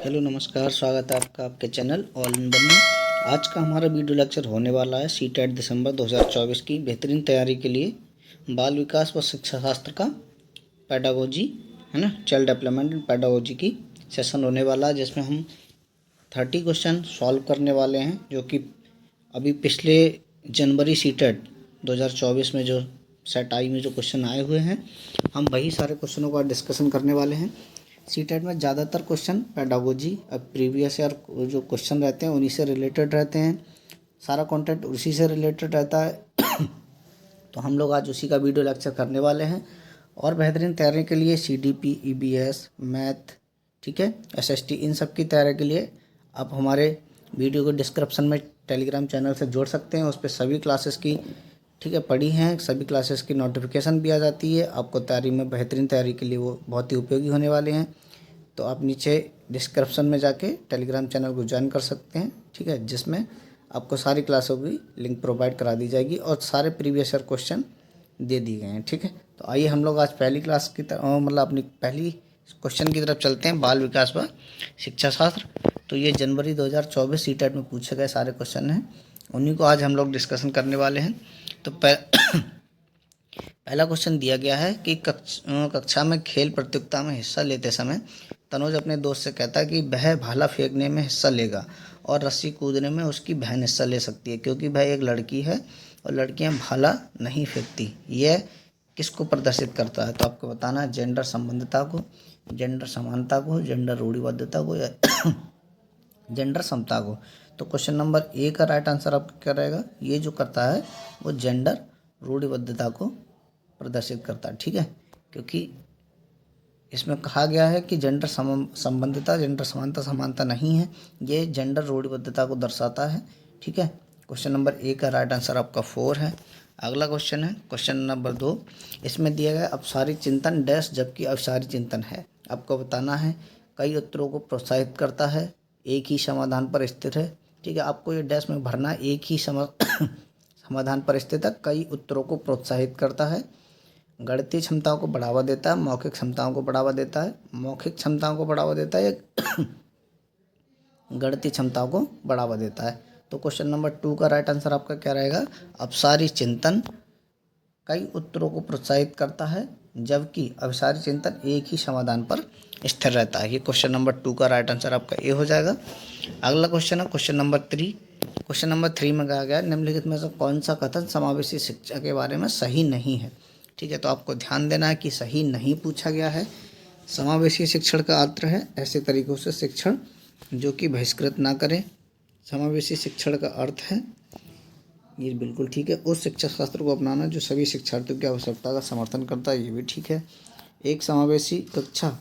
Hello नमस्कार, स्वागत है आपका आपके चैनल ऑल इन वन में। आज का हमारा वीडियो लेक्चर होने वाला है सीटेट दिसंबर 2024 की बेहतरीन तैयारी के लिए बाल विकास व शिक्षा शास्त्र का पेडागोजी है ना, चाइल्ड डेवलपमेंट एंड पेडागोजी की सेशन होने वाला है, जिसमें हम 30 क्वेश्चन सॉल्व करने वाले हैं, जो कि अभी पिछले जनवरी सीटेट 2024 में जो सेट आई में जो क्वेश्चन आए हुए हैं, हम वही सारे क्वेश्चनों का डिस्कशन करने वाले हैं। सीटेट में ज़्यादातर क्वेश्चन पेडागोजी अब प्रीवियस ईयर जो क्वेश्चन रहते हैं उन्हीं से रिलेटेड रहते हैं, सारा कंटेंट उसी से रिलेटेड रहता है। तो हम लोग आज उसी का वीडियो लेक्चर करने वाले हैं। और बेहतरीन तैयारी के लिए CDP, EBS, मैथ, ठीक है, SST, इन सब की तैयारी के लिए आप हमारे वीडियो को डिस्क्रिप्शन में टेलीग्राम चैनल से जोड़ सकते हैं। उस पर सभी क्लासेस की, ठीक है, पढ़ी हैं, सभी क्लासेस की नोटिफिकेशन भी आ जाती है। आपको तैयारी में बेहतरीन तैयारी के लिए वो बहुत ही उपयोगी होने वाले हैं। तो आप नीचे डिस्क्रिप्शन में जाके टेलीग्राम चैनल को ज्वाइन कर सकते हैं, ठीक है, जिसमें आपको सारी क्लासों की लिंक प्रोवाइड करा दी जाएगी और सारे प्रीवियस ईयर क्वेश्चन दे दिए गए हैं, ठीक है। तो आइए हम लोग आज पहली क्लास की मतलब अपनी पहली क्वेश्चन की तरफ चलते हैं, बाल विकास व शिक्षा शास्त्र। तो ये जनवरी 2024 सीटेट में पूछे गए सारे क्वेश्चन हैं, उन्हीं को आज हम लोग डिस्कशन करने वाले हैं। तो पहला क्वेश्चन दिया गया है कि कक्षा में खेल प्रतियोगिता में हिस्सा लेते समय तनुज अपने दोस्त से कहता है कि वह भाला फेंकने में हिस्सा लेगा और रस्सी कूदने में उसकी बहन हिस्सा ले सकती है, क्योंकि वह एक लड़की है और लड़कियां भाला नहीं फेंकती। यह किसको प्रदर्शित करता है? तो आपको बताना है जेंडर संबंधिता को, जेंडर समानता को, जेंडर रूढ़िबद्धता को या जेंडर समता को। तो क्वेश्चन नंबर ए का राइट आंसर आपका क्या रहेगा? ये जो करता है वो जेंडर रूढ़िबद्धता को प्रदर्शित करता है, ठीक है, क्योंकि इसमें कहा गया है कि जेंडर संबंधिता, जेंडर समानता समानता नहीं है, ये जेंडर रूढ़िबद्धता को दर्शाता है, ठीक है। क्वेश्चन नंबर ए का राइट आंसर आपका 4 है। अगला क्वेश्चन है क्वेश्चन नंबर 2। इसमें दिया गया अपसारी चिंतन डैश जबकि अवसारी चिंतन है। आपको बताना है कई उत्तरों को प्रोत्साहित करता है, एक ही समाधान पर स्थित है, ठीक है। आपको ये डैश में भरना है, एक ही समाधान पर स्थित है, कई उत्तरों को प्रोत्साहित करता है, गणितीय क्षमताओं को बढ़ावा देता है, मौखिक क्षमताओं को बढ़ावा देता है, मौखिक क्षमताओं को बढ़ावा देता है या गणितीय क्षमताओं को बढ़ावा देता है। तो क्वेश्चन नंबर 2 का राइट आंसर आपका क्या रहेगा? अपसारी चिंतन कई उत्तरों को प्रोत्साहित करता है, जबकि अभिसारी चिंतन एक ही समाधान पर स्थिर रहता है। ये क्वेश्चन नंबर 2 का राइट आंसर आपका ए हो जाएगा। अगला क्वेश्चन है क्वेश्चन नंबर 3। क्वेश्चन नंबर 3 में कहा गया निम्नलिखित में से कौन सा कथन समावेशी शिक्षा के बारे में सही नहीं है, ठीक है। तो आपको ध्यान देना है कि सही नहीं पूछा गया है। समावेशी शिक्षण का अर्थ है ऐसे तरीक़ों से शिक्षण जो कि बहिष्कृत ना करें। समावेशी शिक्षण का अर्थ है, ये बिल्कुल ठीक है, उस शिक्षा शास्त्र को अपनाना जो सभी शिक्षार्थियों की आवश्यकता का समर्थन करता है, ये भी ठीक है। एक समावेशी कक्षा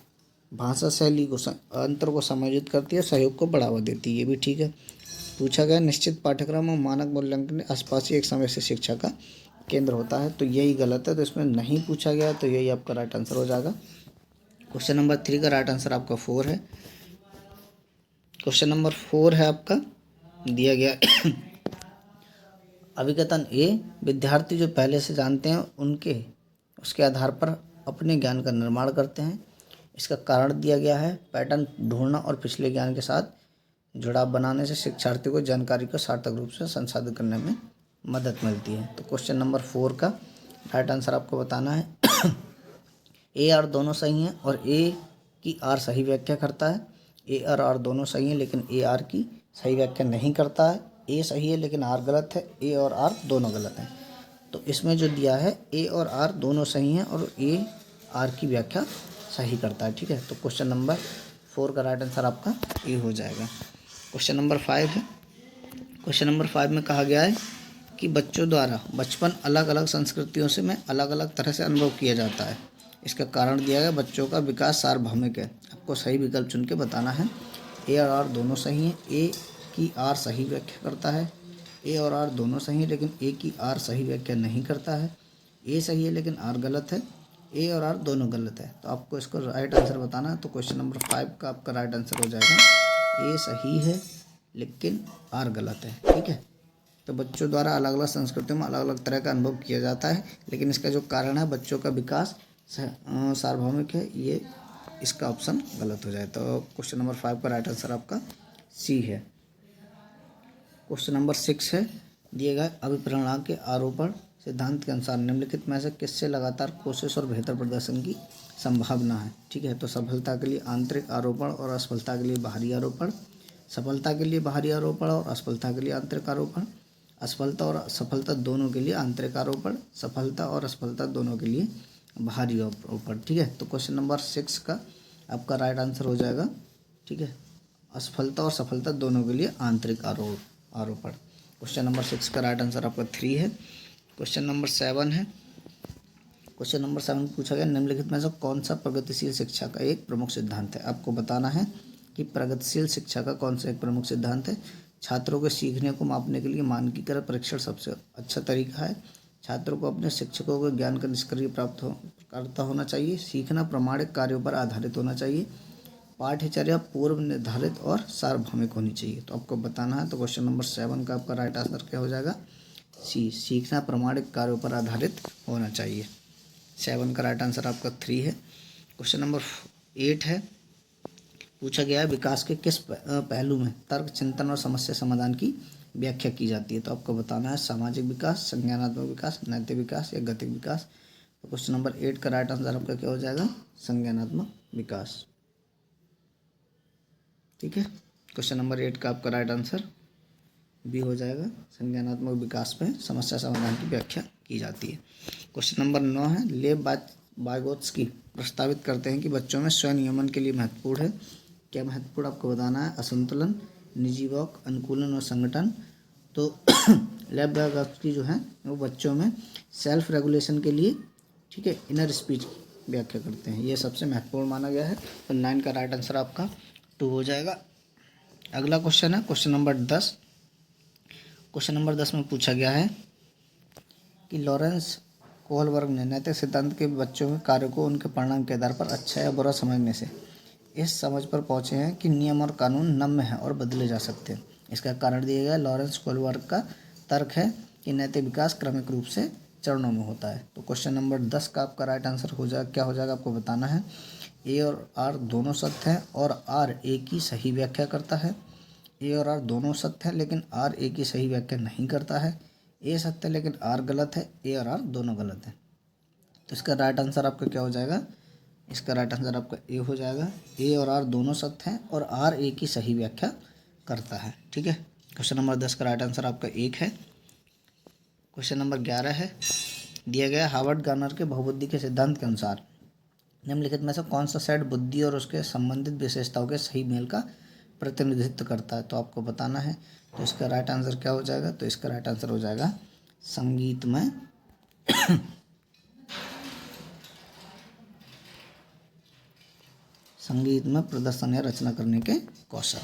भाषा शैली को अंतर को समायोजित करती है, सहयोग को बढ़ावा देती है, ये भी ठीक है। पूछा गया निश्चित पाठ्यक्रम और मानक मूल्यांकन आसपास ही एक समावेशी शिक्षा का केंद्र होता है, तो यही गलत है, तो इसमें नहीं पूछा गया, तो यही आपका राइट आंसर हो जाएगा। क्वेश्चन नंबर 3 का राइट आंसर आपका 4 है। क्वेश्चन नंबर 4 है आपका दिया गया अभिकथन ए विद्यार्थी जो पहले से जानते हैं उसके आधार पर अपने ज्ञान का निर्माण करते हैं। इसका कारण दिया गया है पैटर्न ढूंढना और पिछले ज्ञान के साथ जुड़ाव बनाने से शिक्षार्थी को जानकारी को सार्थक रूप से संसाधित करने में मदद मिलती है। तो क्वेश्चन नंबर 4 का राइट आंसर आपको बताना है ए और दोनों सही हैं और ए की आर सही व्याख्या करता है। ए और आर दोनों सही हैं लेकिन ए आर की सही व्याख्या नहीं करता है। ए सही है लेकिन आर गलत है, ए और आर दोनों गलत हैं। तो इसमें जो दिया है ए और आर दोनों सही हैं और ए आर की व्याख्या सही करता है, ठीक है। तो क्वेश्चन नंबर 4 का राइट आंसर आपका ए हो जाएगा। क्वेश्चन नंबर 5 है। क्वेश्चन नंबर 5 में कहा गया है कि बच्चों द्वारा बचपन अलग अलग संस्कृतियों से में अलग अलग तरह से अनुभव किया जाता है। इसका कारण दिया गया बच्चों का विकास सार्वभौमिक है। आपको सही विकल्प चुन के बताना है। ए और आर दोनों सही हैं, ए की आर सही व्याख्या करता है। ए और आर दोनों सही हैं लेकिन ए की आर सही व्याख्या नहीं करता है। ए सही है लेकिन आर गलत है। ए और आर दोनों गलत है। तो आपको इसको राइट आंसर बताना है। तो क्वेश्चन नंबर 5 का आपका राइट आंसर हो जाएगा ए सही है लेकिन आर गलत है, ठीक है। तो बच्चों द्वारा अलग अलग संस्कृतियों में अलग अलग तरह का अनुभव किया जाता है, लेकिन इसका जो कारण है बच्चों का विकास सार्वभौमिक है, ये इसका ऑप्शन गलत हो जाए। तो क्वेश्चन नंबर 5 का राइट आंसर आपका सी है। क्वेश्चन नंबर 6 है, दिए गए अभिप्रेरणा के आरोपण सिद्धांत के अनुसार निम्नलिखित में से किससे लगातार कोशिश और बेहतर प्रदर्शन की संभावना है। ठीक है, तो सफलता के लिए आंतरिक आरोपण और असफलता के लिए बाहरी आरोपण, सफलता के लिए बाहरी आरोपण और असफलता के लिए आंतरिक आरोपण, असफलता और असफलता दोनों के लिए आंतरिक आरोपण, सफलता और असफलता दोनों के लिए बाहरी आरोपण। ठीक है, तो क्वेश्चन नंबर 6 का आपका राइट आंसर हो जाएगा। ठीक है, असफलता और सफलता दोनों के लिए आंतरिक आरोपण। क्वेश्चन नंबर 6 का राइट आंसर आपका 3 है। क्वेश्चन नंबर 7 है। क्वेश्चन नंबर 7 पूछा गया निम्नलिखित में से कौन सा प्रगतिशील शिक्षा का एक प्रमुख सिद्धांत है। आपको बताना है कि प्रगतिशील शिक्षा का कौन सा एक प्रमुख सिद्धांत है। छात्रों के सीखने को मापने के लिए मानकीकृत परीक्षण सबसे अच्छा तरीका है। छात्रों को अपने शिक्षकों के ज्ञान का निष्क्रिय करता होना चाहिए। सीखना प्रामाणिक कार्यों पर आधारित होना चाहिए। पाठ्यचर्या पूर्व निर्धारित और सार्वभौमिक होनी चाहिए। तो आपको बताना है। तो क्वेश्चन नंबर 7 का आपका राइट आंसर क्या हो जाएगा, सी, सीखना प्रामाणिक कार्यों पर आधारित होना चाहिए। 7 का राइट आंसर आपका 3 है। क्वेश्चन नंबर 8 है, पूछा गया है विकास के किस पहलू में तर्क चिंतन और समस्या समाधान की व्याख्या की जाती है। तो आपको बताना है सामाजिक विकास, संज्ञानात्मक विकास, नैतिक विकास या गतिक विकास। तो क्वेश्चन नंबर 8 का राइट आंसर आपका क्या हो जाएगा, संज्ञानात्मक विकास। ठीक है, क्वेश्चन नंबर 8 का आपका राइट आंसर बी हो जाएगा। संज्ञानात्मक विकास में समस्या समाधान की व्याख्या की जाती है। क्वेश्चन नंबर 9 है, लेव वाइगोत्स्की प्रस्तावित करते हैं कि बच्चों में स्वनियमन के लिए महत्वपूर्ण है। क्या महत्वपूर्ण आपको बताना है, असंतुलन, निजीवक, अनुकूलन और संगठन। तो लेव वाइगोत्स्की जो है वो बच्चों में सेल्फ रेगुलेशन के लिए, ठीक है, इनर स्पीच की व्याख्या करते हैं। ये सबसे महत्वपूर्ण माना गया है। तो 9 का राइट आंसर आपका 2 हो जाएगा। अगला क्वेश्चन है क्वेश्चन नंबर 10। क्वेश्चन नंबर 10 में पूछा गया है कि लॉरेंस कोहलबर्ग ने नैतिक सिद्धांत के बच्चों के कार्य को उनके परिणाम के आधार पर अच्छा या बुरा समझने से इस समझ पर पहुंचे हैं कि नियम और कानून नम्य हैं और बदले जा सकते हैं। इसका कारण दिया गया लॉरेंस कोहलबर्ग का तर्क है कि नैतिक विकास क्रमिक रूप से चरणों में होता है। तो क्वेश्चन नंबर 10 का आपका राइट आंसर हो जाएगा, क्या हो जाएगा आपको बताना है। ए और आर दोनों सत्य हैं और आर ए की सही व्याख्या करता है। ए और आर दोनों सत्य है लेकिन आर ए की सही व्याख्या नहीं करता है। ए सत्य है लेकिन आर गलत है। ए और आर दोनों गलत है। तो इसका राइट आंसर आपका क्या हो जाएगा, इसका राइट आंसर आपका ए हो जाएगा। ए और आर दोनों सत्य हैं और आर ए की सही व्याख्या करता है। ठीक है, क्वेश्चन नंबर 10 का राइट आंसर आपका 1 है। क्वेश्चन नंबर 11 है, दिया गया हार्वर्ड गार्नर के बहुबुद्धि के सिद्धांत के अनुसार निम्नलिखित में से कौन सा सेट बुद्धि और उसके संबंधित विशेषताओं के सही मेल का प्रतिनिधित्व करता है। तो आपको बताना है। तो इसका राइट आंसर क्या हो जाएगा, तो इसका राइट आंसर हो जाएगा संगीतमय प्रदर्शन या रचना करने के कौशल।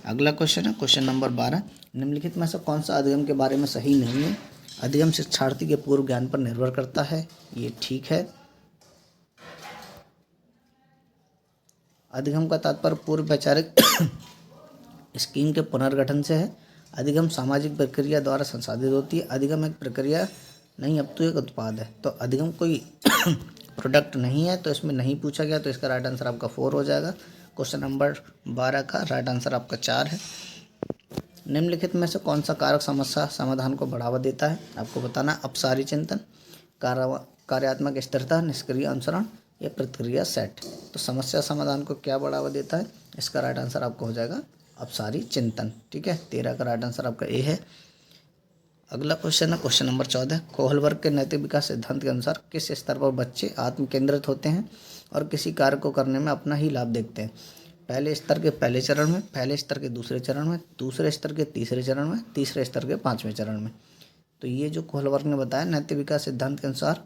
अगला क्वेश्चन है क्वेश्चन नंबर 12, निम्नलिखित में से कौन सा अधिगम के बारे में सही नहीं है। अधिगम शिक्षार्थी के पूर्व ज्ञान पर निर्भर करता है, ये ठीक है। अधिगम का तात्पर्य पूर्व वैचारिक स्कीम के पुनर्गठन से है। अधिगम सामाजिक प्रक्रिया द्वारा संसाधित होती है। अधिगम एक प्रक्रिया नहीं अपितु एक उत्पाद है। तो अधिगम कोई प्रोडक्ट नहीं है, तो इसमें नहीं पूछा गया। तो इसका राइट आंसर आपका 4 हो जाएगा। क्वेश्चन नंबर 12 का राइट आंसर आपका 4 है। निम्नलिखित में से कौन सा कारक समस्या समाधान को बढ़ावा देता है। आपको बताना, अपसारी चिंतन, कार्यात्मक स्थिरता, निष्क्रिय अनुसरण या प्रतिक्रिया सेट। तो समस्या समाधान को क्या बढ़ावा देता है, इसका राइट आंसर आपको हो जाएगा अपसारी चिंतन। ठीक है, 13 का राइट आंसर आपका ए है। अगला क्वेश्चन है क्वेश्चन नंबर 14, कोहलबर्ग के नैतिक विकास सिद्धांत के अनुसार किस स्तर पर बच्चे आत्म केंद्रित होते हैं और किसी कार्य को करने में अपना ही लाभ देखते हैं। पहले स्तर के पहले चरण में, पहले स्तर के दूसरे चरण में, दूसरे स्तर के तीसरे चरण में, तीसरे स्तर के 5वें चरण में। तो ये जो कोहलबर्ग ने बताया नैतिक विकास सिद्धांत के अनुसार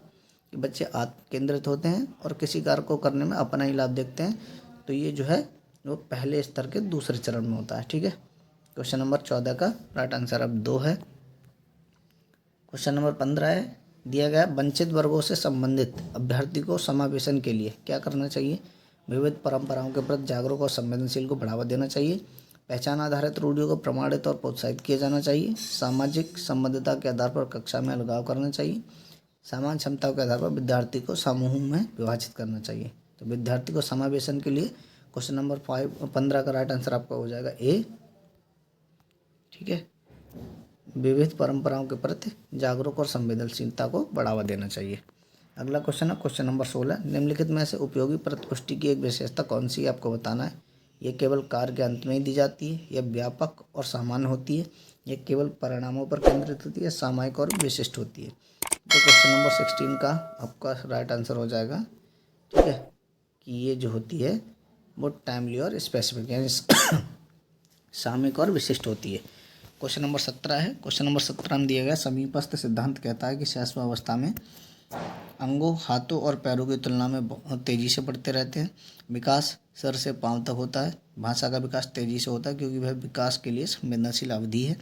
कि बच्चे आत्म केंद्रित होते हैं और किसी कार्य को करने में अपना ही लाभ देखते हैं, तो ये जो है वो पहले स्तर के दूसरे चरण में होता है। ठीक है, क्वेश्चन नंबर 14 का राइट आंसर अब 2 है। क्वेश्चन नंबर 15 है, दिया गया वंचित वर्गों से संबंधित अभ्यर्थी को समावेशन के लिए क्या करना चाहिए। विविध परंपराओं के प्रति जागरूक और संवेदनशील को बढ़ावा देना चाहिए। पहचान आधारित रूढ़ियों को प्रमाणित और प्रोत्साहित किया जाना चाहिए। सामाजिक संबद्धता के आधार पर कक्षा में अलगाव करना चाहिए। समान क्षमताओं के आधार पर विद्यार्थी को समूह में विभाजित करना चाहिए। तो विद्यार्थी को समावेशन के लिए क्वेश्चन नंबर 15 का राइट आंसर आपका हो जाएगा ए। ठीक है, विविध परंपराओं के प्रति जागरूक और संवेदनशीलता को बढ़ावा देना चाहिए। अगला क्वेश्चन है क्वेश्चन नंबर 16, निम्नलिखित में से उपयोगी प्रतिपुष्टि की एक विशेषता कौन सी है आपको बताना है। ये केवल कार्य के अंत में ही दी जाती है, यह व्यापक और सामान्य होती है, यह केवल परिणामों पर केंद्रित होती है, सामयिक और विशिष्ट होती है। तो क्वेश्चन नंबर 16 का आपका राइट आंसर हो जाएगा, ठीक है, कि ये जो होती है वो टाइमली और स्पेसिफिक यानी सामयिक और विशिष्ट होती है। क्वेश्चन नंबर 17 है। क्वेश्चन नंबर 17 में दिया गया समीपस्थ सिद्धांत कहता है कि शैशवावस्था में अंगों, हाथों और पैरों की तुलना में बहुत तेज़ी से बढ़ते रहते हैं। विकास सर से पांव तक होता है। भाषा का विकास तेज़ी से होता है क्योंकि वह विकास के लिए संवेदनशील अवधि है।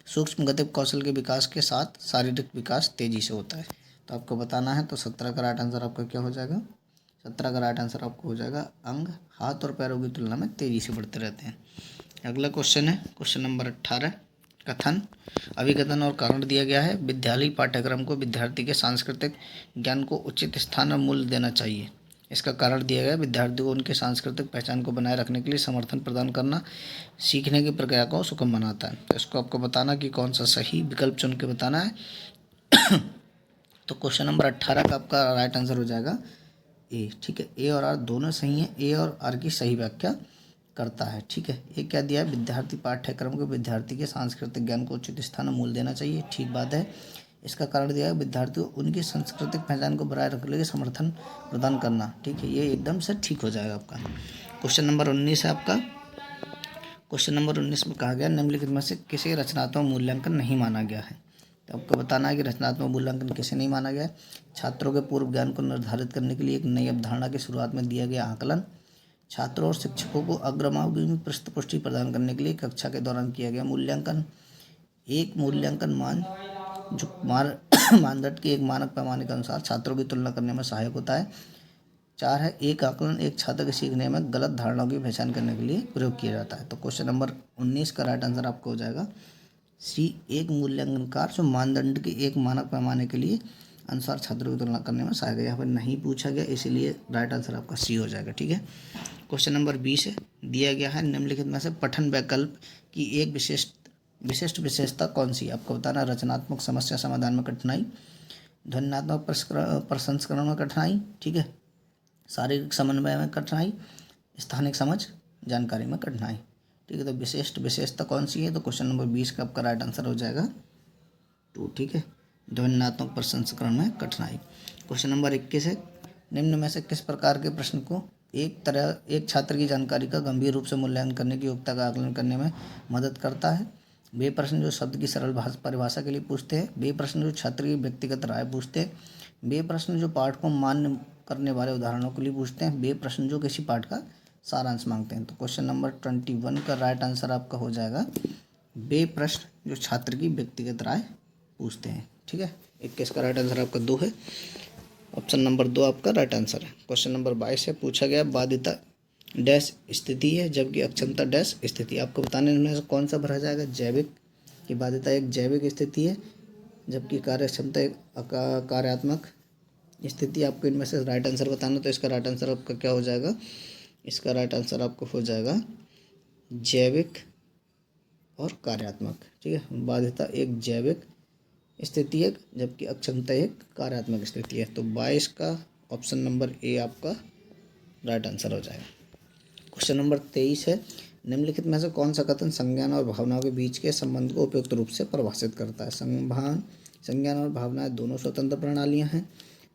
सूक्ष्म गतिव कौशल के विकास के साथ शारीरिक विकास तेज़ी से होता है। तो आपको बताना है, तो 17 का राइट आंसर आपका क्या हो जाएगा। 17 का राइट आंसर आपको हो जाएगा अंग हाथ और पैरों की तुलना में तेज़ी से बढ़ते रहते हैं। अगला क्वेश्चन है क्वेश्चन नंबर 18, कथन। अभिकथन और कारण दिया गया है। विद्यालय पाठ्यक्रम को विद्यार्थी के सांस्कृतिक ज्ञान को उचित स्थान और मूल्य देना चाहिए। इसका कारण दिया गया है, विद्यार्थी को उनके सांस्कृतिक पहचान को बनाए रखने के लिए समर्थन प्रदान करना सीखने की प्रक्रिया को सुगम बनाता है। तो इसको आपको बताना कि कौन सा सही विकल्प चुन के बताना है। तो क्वेश्चन नंबर 18 का आपका राइट आंसर हो जाएगा ए। ठीक है, ए और आर दोनों सही हैं। ए और आर की सही व्याख्या करता है। ठीक है, ये क्या दिया है, विद्यार्थी पाठ्यक्रम को विद्यार्थी के सांस्कृतिक ज्ञान को उचित स्थान और मूल्य देना चाहिए। ठीक बात है। इसका कारण दिया है, विद्यार्थी को उनकी सांस्कृतिक पहचान को बनाए रखने के लिए समर्थन प्रदान करना। ठीक है, ये एकदम से ठीक हो जाएगा आपका। क्वेश्चन नंबर 19 है आपका। क्वेश्चन नंबर 19 में कहा गया निम्नलिखित में से किसे रचनात्मक मूल्यांकन नहीं माना गया है। तो आपको बताना है कि रचनात्मक मूल्यांकन किसे नहीं माना गया है। छात्रों के पूर्व ज्ञान को निर्धारित करने के लिए एक नई अवधारणा की शुरुआत में दिया गया आकलन। छात्रों और शिक्षकों को अग्रमावधि में पृष्ठपुष्टि प्रदान करने के लिए कक्षा के दौरान किया गया मूल्यांकन। एक मूल्यांकन मान जो मानदंड के एक मानक पैमाने के अनुसार छात्रों की तुलना करने में सहायक होता है। 4 है, एक आकलन एक छात्र के सीखने में गलत धारणाओं की पहचान करने के लिए प्रयोग किया जाता है। तो क्वेश्चन नंबर 19 का राइट आंसर आपको हो जाएगा सी। एक मूल्यांकनकार जो मानदंड के एक मानक पैमाने के लिए अनुसार छात्रों की तुलना करने में सहायक है। यहाँ पर नहीं पूछा गया, इसीलिए राइट आंसर आपका सी हो जाएगा। ठीक है, क्वेश्चन नंबर 20 है। दिया गया है निम्नलिखित में से पठन वैकल्प की एक विशिष्ट विशेषता कौन सी। आपको बताना, रचनात्मक समस्या समाधान में कठिनाई, ध्वन्यात्मक प्रसंस्करण में कठिनाई, ठीक है, शारीरिक समन्वय में कठिनाई, स्थानिक समझ जानकारी में कठिनाई। ठीक है, तो विशेषता कौन सी है। तो क्वेश्चन नंबर 20 का आपका राइट आंसर हो जाएगा 2। ठीक है, ध्वन्यात्मक प्रसंस्करण में कठिनाई। क्वेश्चन नंबर 21 है, निम्न में से किस प्रकार के प्रश्न को एक छात्र की जानकारी का गंभीर रूप से मूल्यांकन करने की योग्यता का आकलन करने में मदद करता है। वे प्रश्न जो शब्द की सरल परिभाषा के लिए पूछते हैं। वे प्रश्न जो छात्र की व्यक्तिगत राय पूछते हैं। वे प्रश्न जो पाठ को मान्य करने वाले उदाहरणों के लिए पूछते हैं। वे प्रश्न जो किसी पाठ का सारांश मांगते हैं। तो क्वेश्चन नंबर 21 का राइट आंसर आपका हो जाएगा वे प्रश्न जो छात्र की व्यक्तिगत राय पूछते हैं। ठीक है, 21 का राइट आंसर आपका 2 है। ऑप्शन नंबर 2 आपका राइट आंसर है। क्वेश्चन नंबर 22 है, पूछा गया बाध्यता डैश स्थिति है जबकि अक्षमता डैश स्थिति। आपको बताने में से कौन सा भरा जाएगा। जैविक की बाध्यता एक जैविक स्थिति है जबकि कार्यक्षमता एक कार्यात्मक स्थिति। आपको इनमें से राइट आंसर बताना, तो इसका राइट आंसर आपका क्या हो जाएगा। इसका राइट आंसर आपको हो जाएगा जैविक और कार्यात्मक। ठीक है, बाध्यता एक जैविक स्थिति है जबकि अक्षमता एक कार्यात्मक स्थिति है। तो 22 का ऑप्शन नंबर ए आपका राइट आंसर हो जाएगा। क्वेश्चन नंबर 23 है, निम्नलिखित में से कौन सा कथन संज्ञान और भावनाओं के बीच के संबंध को उपयुक्त रूप से परिभाषित करता है। संज्ञान और भावनाएं दोनों स्वतंत्र प्रणालियां हैं।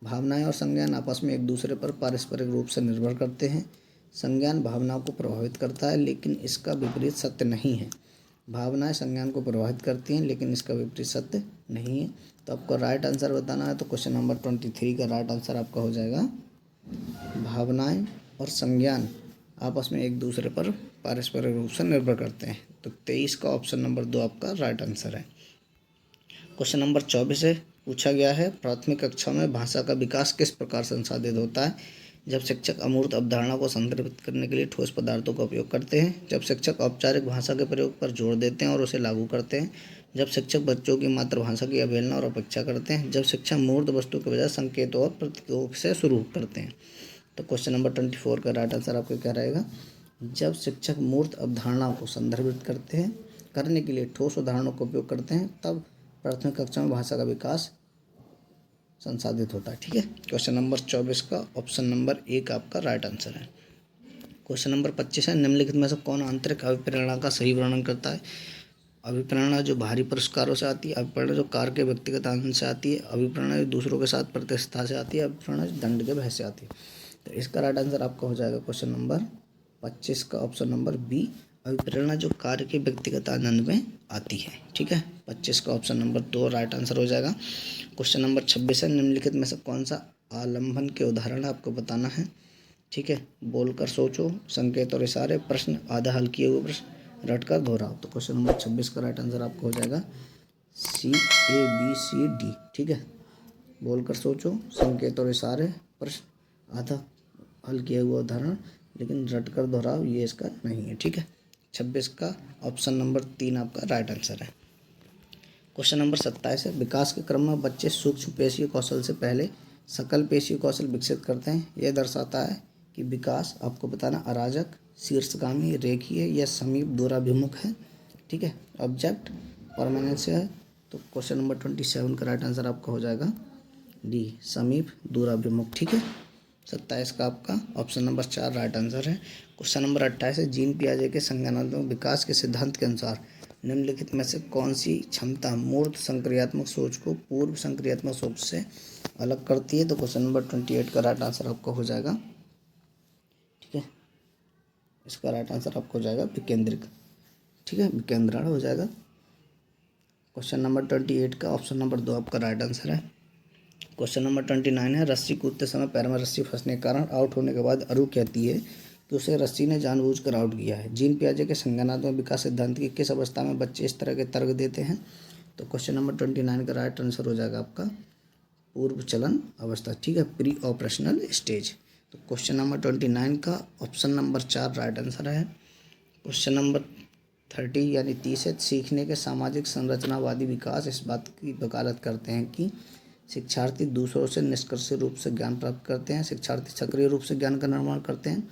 भावनाएं और संज्ञान आपस में एक दूसरे पर पारस्परिक रूप से निर्भर करते हैं। संज्ञान भावनाओं को प्रभावित करता है लेकिन इसका विपरीत सत्य नहीं है। भावनाएं संज्ञान को प्रभावित करती हैं लेकिन इसका विपरीत सत्य नहीं है। तो आपको राइट आंसर बताना है, तो क्वेश्चन नंबर 23 का राइट आंसर आपका हो जाएगा भावनाएं और संज्ञान आपस में एक दूसरे पर पारस्परिक रूप से निर्भर करते हैं। तो 23 का ऑप्शन नंबर 2 आपका राइट आंसर है। क्वेश्चन नंबर 24 है, पूछा गया है प्राथमिक कक्षा में भाषा का विकास किस प्रकार संसाधित होता है। जब शिक्षक अमूर्त अवधारणा को संदर्भित करने के लिए ठोस पदार्थों का उपयोग करते हैं। जब शिक्षक औपचारिक भाषा के प्रयोग पर जोर देते हैं और उसे लागू करते हैं। जब शिक्षक बच्चों की मातृभाषा की अवहेलना और अपेक्षा करते हैं। जब शिक्षक मूर्त वस्तु के बजाय संकेतों और प्रतीकों से शुरू करते हैं। तो क्वेश्चन नंबर 24 का राइट आंसर आपका क्या रहेगा? जब शिक्षक मूर्त अवधारणाओं को संदर्भित करने के लिए ठोस उदाहरणों का उपयोग करते हैं तब प्राथमिक कक्षा में भाषा का विकास संसाधित होता है। ठीक है, क्वेश्चन नंबर 24 का ऑप्शन नंबर 1 आपका राइट आंसर है। क्वेश्चन नंबर 25 है, निम्नलिखित में से कौन आंतरिक अभिप्रेरणा का सही वर्णन करता है? अभिप्रेरणा जो बाहरी पुरस्कारों से आती है, अभिप्रेरणा जो कार्य के व्यक्तिगत आनंद से आती है, अभिप्रेरणा जो दूसरों के साथ प्रतिष्ठा से आती है, अभिप्रेरणा जो दंड के भय से आती है। तो इसका राइट आंसर आपका हो जाएगा क्वेश्चन नंबर 25 का ऑप्शन नंबर बी, अभिप्रेरणा जो कार्य के व्यक्तिगत आनंद में आती है। ठीक है, 25 का ऑप्शन नंबर 2 राइट आंसर हो जाएगा। क्वेश्चन नंबर 26 है, निम्नलिखित में से कौन सा आलम्बन के उदाहरण आपको बताना है? ठीक है, बोलकर सोचो, संकेत और इशारे, प्रश्न, आधा हल किए हुए प्रश्न, रटकर दोहराओ। तो क्वेश्चन नंबर 26 का राइट आंसर आपको हो जाएगा CABCD। ठीक है, बोलकर सोचो, संकेत और इशारे, प्रश्न, आधा हल किए हुए उदाहरण, लेकिन रटकर दोहराओ ये इसका नहीं है। ठीक है, 26 का ऑप्शन नंबर 3 आपका राइट आंसर है। क्वेश्चन नंबर 27 है, विकास के क्रम में बच्चे सूक्ष्म पेशीय कौशल से पहले सकल पेशीय कौशल विकसित करते हैं। यह दर्शाता है कि विकास आपको बताना अराजक, शीर्षगामी, रेखीय या समीप दूराभिमुख है। ठीक है, ऑब्जेक्ट परमानेंट से है। तो क्वेश्चन नंबर 27 का राइट आंसर आपका हो जाएगा डी, समीप दूराभिमुख। ठीक है, 27 का आपका ऑप्शन नंबर 4 राइट आंसर है। क्वेश्चन नंबर 28 है, जीन पियाजे के संज्ञानात्मक विकास के सिद्धांत के अनुसार निम्नलिखित में से कौन सी क्षमता मूर्त संक्रियात्मक सोच को पूर्व संक्रियात्मक सोच से अलग करती है? तो क्वेश्चन नंबर 28 का राइट आंसर आपका हो जाएगा, ठीक है, इसका राइट आंसर आपको हो जाएगा विकेंद्रिक। ठीक है, विकेंद्रण हो जाएगा। क्वेश्चन नंबर 28 का ऑप्शन नंबर 2 आपका राइट आंसर है। क्वेश्चन नंबर 29 है, रस्सी कूदते समय पैर में रस्सी फंसने के कारण आउट होने के बाद अरु कहती है कि उसे रस्सी ने जानबूझकर आउट किया है। जीन पियाजे के संज्ञानात्मक विकास सिद्धांत की किस अवस्था में बच्चे इस तरह के तर्क देते हैं? तो क्वेश्चन नंबर 29 का राइट आंसर हो जाएगा आपका पूर्व चलन अवस्था। ठीक है, प्री ऑपरेशनल स्टेज। तो क्वेश्चन नंबर 29 का ऑप्शन नंबर 4 राइट आंसर है। क्वेश्चन नंबर 30 यानी 30 है, सीखने के सामाजिक संरचनावादी विकास इस बात की वकालत करते हैं कि शिक्षार्थी दूसरों से निष्कर्ष रूप से ज्ञान प्राप्त करते हैं, शिक्षार्थी सक्रिय रूप से ज्ञान का निर्माण करते हैं,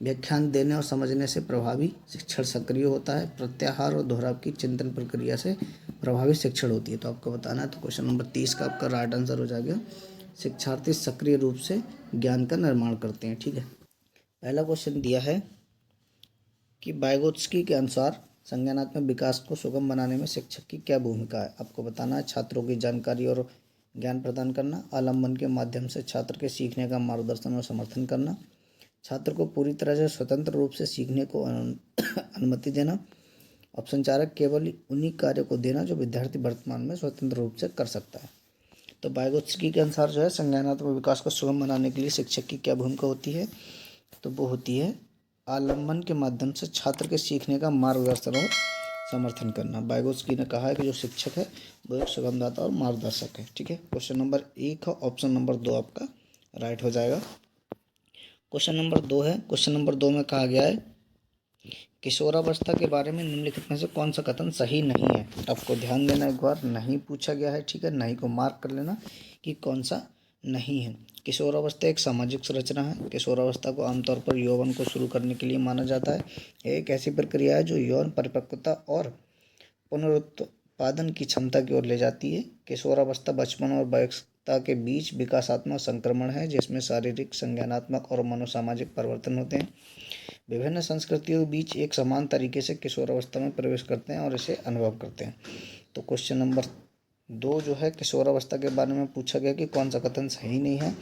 व्याख्यान देने और समझने से प्रभावी शिक्षण सक्रिय होता है, प्रत्याहार और दोहराव की चिंतन प्रक्रिया से प्रभावी शिक्षण होती है। तो आपको बताना है। तो क्वेश्चन नंबर 30 का आपका राइट आंसर हो जाएगा शिक्षार्थी सक्रिय रूप से ज्ञान का निर्माण करते हैं। ठीक है, पहला क्वेश्चन दिया है कि वाइगोत्स्की के अनुसार संज्ञानात्मक विकास को सुगम बनाने में शिक्षक की क्या भूमिका है? आपको बताना है। छात्रों की जानकारी और ज्ञान प्रदान करना, आलम्बन के माध्यम से छात्र के सीखने का मार्गदर्शन और समर्थन करना, छात्र को पूरी तरह से स्वतंत्र रूप से सीखने को अनुमति देना, ऑप्शन 4 है केवल उन्हीं कार्य को देना जो विद्यार्थी वर्तमान में स्वतंत्र रूप से कर सकता है। तो वाइगोत्स्की के अनुसार जो है संज्ञानात्मक विकास को सुगम बनाने के लिए शिक्षक की क्या भूमिका होती है? तो वो होती है आलम्बन के माध्यम से छात्र के सीखने का मार्गदर्शन और समर्थन करना। वाइगोत्स्की ने कहा है कि जो शिक्षक है वो एक सुगमदाता और मार्गदर्शक है। ठीक है, क्वेश्चन नंबर 1 है, ऑप्शन नंबर 2 आपका राइट हो जाएगा। क्वेश्चन नंबर 2 है, क्वेश्चन नंबर 2 में कहा गया है किशोरावस्था के बारे में निम्नलिखित में से कौन सा कथन सही नहीं है? आपको ध्यान देना, एक बार नहीं पूछा गया है। ठीक है, नहीं को मार्क कर लेना कि कौन सा नहीं है। किशोरावस्था एक सामाजिक संरचना है। किशोरावस्था को आमतौर पर यौवन को शुरू करने के लिए माना जाता है। यह एक ऐसी प्रक्रिया है जो यौन परिपक्वता और पुनरुत्पादन की क्षमता की ओर ले जाती है। किशोरावस्था बचपन और वयस्कता के बीच विकासात्मक संक्रमण है जिसमें शारीरिक, संज्ञानात्मक और मनोसामाजिक परिवर्तन होते हैं। विभिन्न संस्कृतियों के बीच एक समान तरीके से किशोरावस्था में प्रवेश करते हैं और इसे अनुभव करते हैं। तो क्वेश्चन नंबर 2 जो है किशोरावस्था के बारे में पूछा गया कि कौन सा कथन सही नहीं है।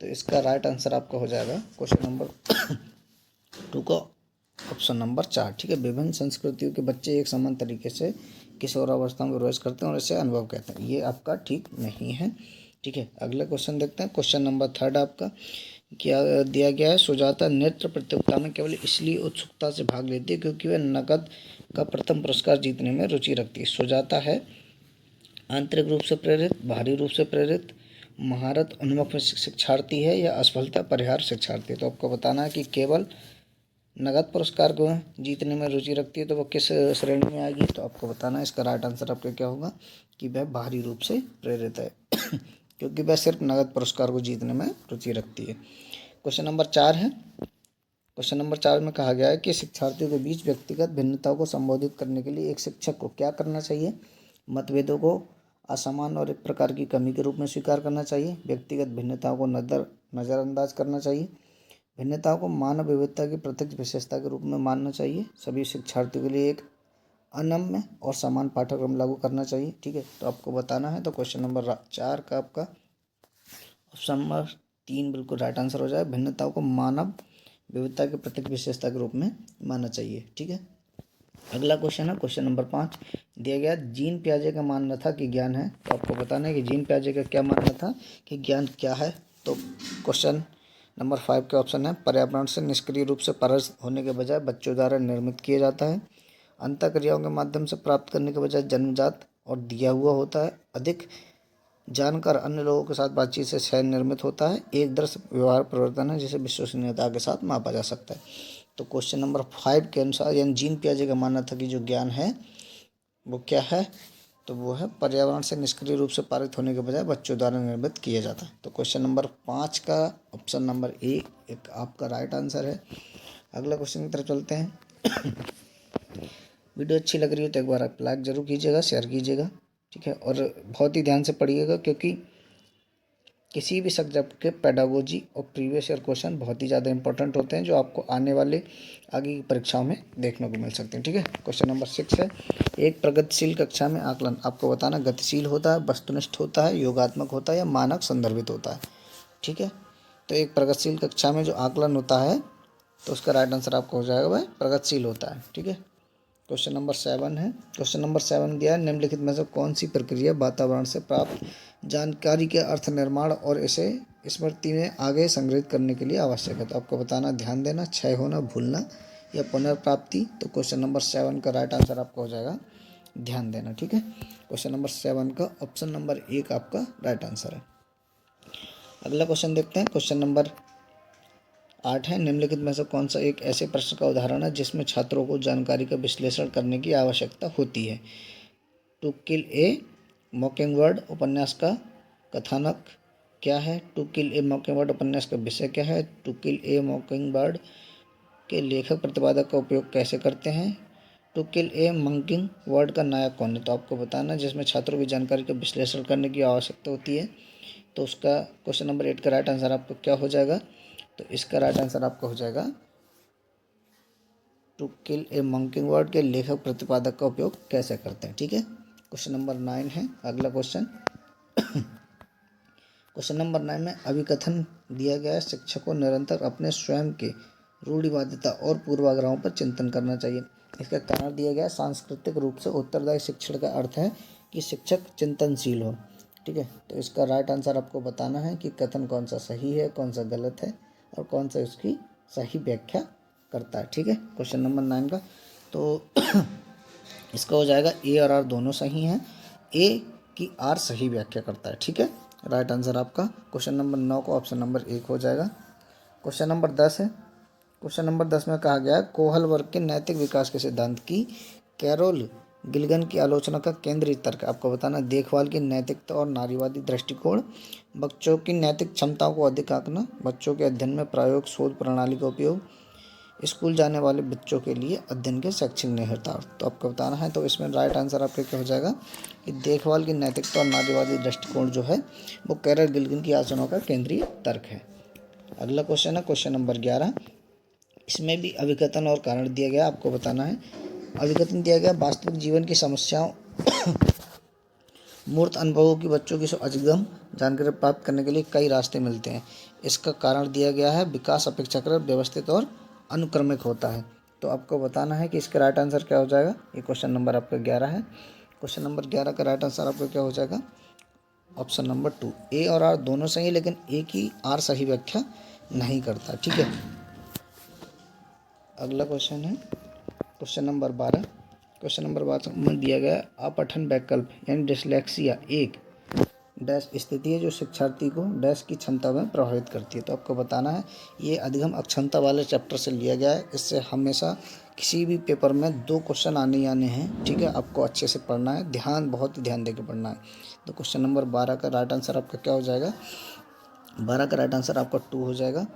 तो इसका राइट आंसर आपका हो जाएगा क्वेश्चन नंबर 2 का ऑप्शन नंबर 4। ठीक है, विभिन्न संस्कृतियों के बच्चे एक समान तरीके से किशोरावस्था में प्रवेश करते हैं और इसे अनुभव कहते हैं। ये आपका ठीक नहीं है। ठीक है, अगला क्वेश्चन देखते हैं। क्वेश्चन नंबर 3 आपका क्या दिया गया है? सुजाता नृत्य प्रतियोगिता में केवल इसलिए उत्सुकता से भाग लेती है क्योंकि वह नकद का प्रथम पुरस्कार जीतने में रुचि रखती है। सुजाता है आंतरिक रूप से प्रेरित, बाहरी रूप से प्रेरित, महारत उन्मुख शिक्षार्थी है या असफलता परिहार शिक्षार्थी है? तो आपको बताना है कि केवल नगद पुरस्कार को जीतने में रुचि रखती है तो वो किस श्रेणी में आएगी? तो आपको बताना है। इसका राइट आंसर आपका क्या होगा कि वह बाहरी रूप से प्रेरित है क्योंकि वह सिर्फ नगद पुरस्कार को जीतने में रुचि रखती है। क्वेश्चन नंबर 4 है। क्वेश्चन नंबर 4 में कहा गया है कि शिक्षार्थियों के बीच व्यक्तिगत भिन्नताओं को संबोधित करने के लिए एक शिक्षक को क्या करना चाहिए। मतभेदों को असमान और एक प्रकार की कमी के रूप में स्वीकार करना चाहिए। व्यक्तिगत भिन्नताओं को नज़रअंदाज करना चाहिए। भिन्नताओं को मानव विविधता की प्रत्यक्ष विशेषता के रूप में मानना चाहिए। सभी शिक्षार्थियों के लिए एक अनम्य और समान पाठ्यक्रम लागू करना चाहिए। ठीक है, तो आपको बताना है। तो क्वेश्चन नंबर 4 का आपका ऑप्शन नंबर 3 बिल्कुल राइट आंसर हो जाए। भिन्नताओं को मानव विविधता के प्रत्येक विशेषता के रूप में मानना चाहिए। ठीक है, अगला क्वेश्चन है क्वेश्चन नंबर 5 दिया गया जीन पियाजे का मानना था कि ज्ञान है। तो आपको बताना है कि जीन पियाजे का क्या मानना था कि ज्ञान क्या है। तो क्वेश्चन नंबर 5 के ऑप्शन है पर्यावरण से निष्क्रिय रूप से परस होने के बजाय बच्चों द्वारा निर्मित किया जाता है। अंतःक्रियाओं के माध्यम से प्राप्त करने के बजाय जन्मजात और दिया हुआ होता है। अधिक जानकर अन्य लोगों के साथ बातचीत से स्वयं निर्मित होता है। एक दृश्य व्यवहार परिवर्तन है जिसे विश्वसनीयता के साथ मापा जा सकता है। तो क्वेश्चन नंबर 5 के अनुसार यानी जीन पियाजे का मानना था कि जो ज्ञान है वो क्या है, तो वो है पर्यावरण से निष्क्रिय रूप से पारित होने के बजाय बच्चों द्वारा निर्मित किया जाता है। तो क्वेश्चन नंबर 5 का ऑप्शन नंबर ए एक आपका राइट आंसर है। अगला क्वेश्चन की तरफ चलते हैं। वीडियो अच्छी लग रही हो तो एक बार आप लाइक ज़रूर कीजिएगा, शेयर कीजिएगा। ठीक है, और बहुत ही ध्यान से पढ़िएगा क्योंकि किसी भी सब्जेक्ट के पेडागोजी और प्रीवियस ईयर क्वेश्चन बहुत ही ज़्यादा इंपॉर्टेंट होते हैं जो आपको आने वाले आगे की परीक्षाओं में देखने को मिल सकते हैं। ठीक है, क्वेश्चन नंबर 6 है एक प्रगतिशील कक्षा में आकलन आपको बताना गतिशील होता है, वस्तुनिष्ठ होता है, योगात्मक होता है या मानक संदर्भित होता है। ठीक है, तो एक प्रगतिशील कक्षा में जो आकलन होता है तो उसका राइट आंसर आपको हो जाएगा वह प्रगतिशील होता है। ठीक है, क्वेश्चन नंबर 7 है। क्वेश्चन नंबर 7 दिया है निम्नलिखित में से कौन सी प्रक्रिया वातावरण से प्राप्त जानकारी के अर्थ निर्माण और इसे स्मृति में आगे संग्रहित करने के लिए आवश्यक है। तो आपको बताना ध्यान देना क्षय होना, भूलना या पुनर्प्राप्ति। तो क्वेश्चन नंबर 7 का राइट आंसर आपका हो जाएगा ध्यान देना। ठीक है, क्वेश्चन नंबर 7 का ऑप्शन नंबर 1 आपका राइट आंसर है। अगला क्वेश्चन देखते हैं क्वेश्चन नंबर 8 है निम्नलिखित में से कौन सा एक ऐसे प्रश्न का उदाहरण है जिसमें छात्रों को जानकारी का विश्लेषण करने की आवश्यकता होती है। टू किल ए मॉकिंगबर्ड उपन्यास का कथानक क्या है। टू किल ए मॉकिंगबर्ड उपन्यास का विषय क्या है। टू किल ए मॉकिंगबर्ड के लेखक प्रतिपादक का उपयोग कैसे करते हैं। टू किल ए मॉकिंग वर्ड का नायक कौन है। तो आपको बताना जिसमें छात्रों की जानकारी का विश्लेषण करने की आवश्यकता होती है। तो उसका क्वेश्चन नंबर 8 का राइट आंसर आपको क्या हो जाएगा। तो इसका राइट आंसर आपका हो जाएगा टू किल ए मॉकिंगबर्ड के लेखक प्रतिपादक का उपयोग कैसे करते हैं। ठीक है, क्वेश्चन नंबर 9 है अगला क्वेश्चन। क्वेश्चन नंबर 9 में अभिकथन दिया गया है शिक्षक को निरंतर अपने स्वयं के रूढ़िवादिता और पूर्वाग्रहों पर चिंतन करना चाहिए। इसका कारण दिया गया है सांस्कृतिक रूप से उत्तरदायी शिक्षण का अर्थ है कि शिक्षक चिंतनशील हो। ठीक है, तो इसका राइट आंसर आपको बताना है कि कथन कौन सा सही है, कौन सा गलत है और कौन सा उसकी सही व्याख्या करता है। ठीक है, क्वेश्चन नंबर 9 का तो इसका हो जाएगा ए और आर दोनों सही हैं। ए की आर सही व्याख्या करता है। ठीक है, राइट आंसर आपका क्वेश्चन नंबर 9 का ऑप्शन नंबर 1 हो जाएगा। क्वेश्चन नंबर 10 है। क्वेश्चन नंबर 10 में कहा गया है कोहल वर्ग के नैतिक विकास के सिद्धांत की कैरोल गिलगन की आलोचना का केंद्रीय तर्क आपको बताना देखभाल की नैतिकता और नारीवादी दृष्टिकोण, बच्चों की नैतिक क्षमताओं को अधिक आंकना, बच्चों के अध्ययन में प्रायोग शोध प्रणाली का उपयोग, स्कूल जाने वाले बच्चों के लिए अध्ययन के शैक्षिक निहितार्थ। तो आपको बताना है। तो इसमें राइट आंसर आपका क्या हो जाएगा कि देखभाल की नैतिकता और नारीवादी दृष्टिकोण जो है वो कैरल गिलगिन की आलोचना का केंद्रीय तर्क है। अगला क्वेश्चन है क्वेश्चन नंबर 11। इसमें भी अभिकथन और कारण दिया गया आपको बताना है। अभिकथन दिया गया वास्तविक जीवन की समस्याओं मूर्त अनुभवों की बच्चों की अधिगम जानकारी प्राप्त करने के लिए कई रास्ते मिलते हैं। इसका कारण दिया गया है विकास अपेक्षाकृत व्यवस्थित और अनुक्रमिक होता है। तो आपको बताना है कि इसका राइट आंसर क्या हो जाएगा। ये क्वेश्चन नंबर आपका 11 है। क्वेश्चन नंबर 11 का राइट आंसर आपका क्या हो जाएगा ऑप्शन नंबर 2। ए और आर दोनों सही है लेकिन ए की आर सही व्याख्या नहीं करता। ठीक है, अगला क्वेश्चन है क्वेश्चन नंबर 12। क्वेश्चन नंबर 12 में दिया गया अपठन वैकल्प यानी डिसलेक्सिया एक डैश स्थिति है जो शिक्षार्थी को डैश की क्षमता में प्रभावित करती है। तो आपको बताना है ये अधिगम अक्षमता वाले चैप्टर से लिया गया है। इससे हमेशा किसी भी पेपर में 2 क्वेश्चन आने ही आने हैं। ठीक है, आपको अच्छे से पढ़ना है, बहुत ही ध्यान देकर पढ़ना है। तो क्वेश्चन नंबर 12 का राइट आंसर आपका क्या हो जाएगा। 12 का राइट आंसर आपका 2 हो जाएगा।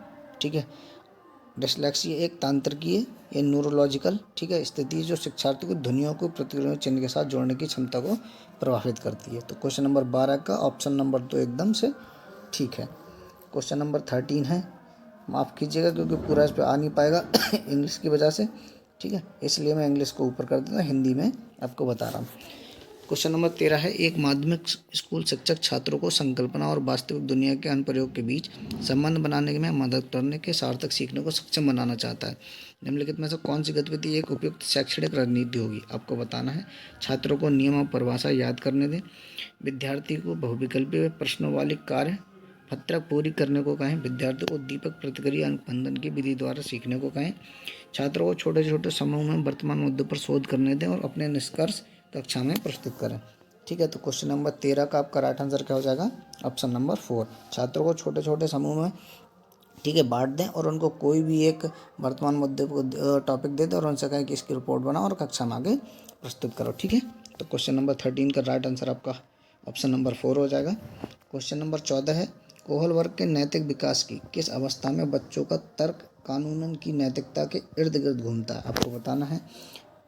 ठीक है। डिसलेक्सिया एक तांत्रिकीय या न्यूरोलॉजिकल, ठीक है, स्थिति है जो शिक्षार्थी को ध्वनियों को प्रतिक्रिया चिन्ह के साथ जोड़ने की क्षमता को प्रभावित करती है। तो क्वेश्चन नंबर 12 का ऑप्शन नंबर 2 एकदम से ठीक है। क्वेश्चन नंबर 13 है, माफ़ कीजिएगा क्योंकि पूरा इस पर आ नहीं पाएगा इंग्लिश की वजह से, ठीक है, इसलिए मैं इंग्लिश को ऊपर कर देता हूँ, हिंदी में आपको बता रहा हूँ। क्वेश्चन नंबर 13 है, एक माध्यमिक स्कूल शिक्षक छात्रों को संकल्पना और वास्तविक दुनिया के अनुप्रयोग के बीच संबंध बनाने में मदद करने के सार्थक सीखने को सक्षम बनाना चाहता है। निम्नलिखित में से कौन सी गतिविधि एक उपयुक्त शैक्षणिक रणनीति होगी? आपको बताना है। छात्रों को नियम और परिभाषा याद करने दें, विद्यार्थी को बहुविकल्पीय प्रश्नों वाली कार्य पत्रक पूरी करने को कहें, विद्यार्थियों को दीपक प्रतिक्रिया अनुबंधन की विधि द्वारा सीखने को कहें, छात्रों को छोटे छोटे समूह में वर्तमान मुद्दों पर शोध करने दें और अपने निष्कर्ष कक्षा में प्रस्तुत करें। ठीक है, तो क्वेश्चन नंबर 13 का आपका राइट आंसर क्या हो जाएगा? Option number 4। छात्रों को छोटे छोटे समूह में, ठीक है, बांट दें और उनको कोई भी एक वर्तमान मुद्दे को टॉपिक दे दें और उनसे कहें कि इसकी रिपोर्ट बनाओ और कक्षा में आगे प्रस्तुत करो। ठीक है, तो क्वेश्चन नंबर 13 का राइट आंसर आपका ऑप्शन नंबर 4 हो जाएगा। क्वेश्चन नंबर 14 है, कोहल वर्ग के नैतिक विकास की किस अवस्था में बच्चों का तर्क कानूनन की नैतिकता के इर्द गिर्द घूमता है? आपको बताना है।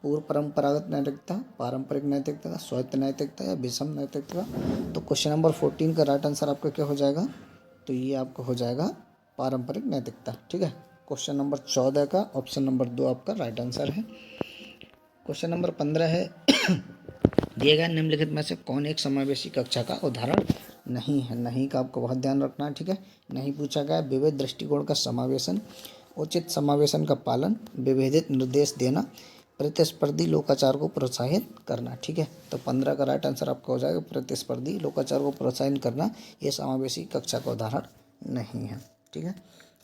पूर्व परंपरागत नैतिकता, पारंपरिक नैतिकता, स्वायत्त नैतिकता या विषम नैतिकता? तो क्वेश्चन नंबर 14 का राइट आंसर आपका क्या हो जाएगा? तो ये आपका हो जाएगा पारंपरिक नैतिकता। ठीक है, क्वेश्चन नंबर 14 का ऑप्शन नंबर 2 आपका राइट आंसर है। क्वेश्चन नंबर 15 है, दिए गए निम्नलिखित में से कौन एक समावेशी कक्षा का उदाहरण नहीं है? नहीं का आपको बहुत ध्यान रखना है। ठीक है, नहीं पूछा गया। विविध दृष्टिकोण का समावेशन, उचित समावेशन का पालन, विभेदित निर्देश देना, प्रतिस्पर्धी लोकाचार को प्रोत्साहित करना। ठीक है, तो 15 का राइट आंसर आपका हो जाएगा प्रतिस्पर्धी लोकाचार को प्रोत्साहित करना। ये समावेशी कक्षा का उदाहरण नहीं है। ठीक है,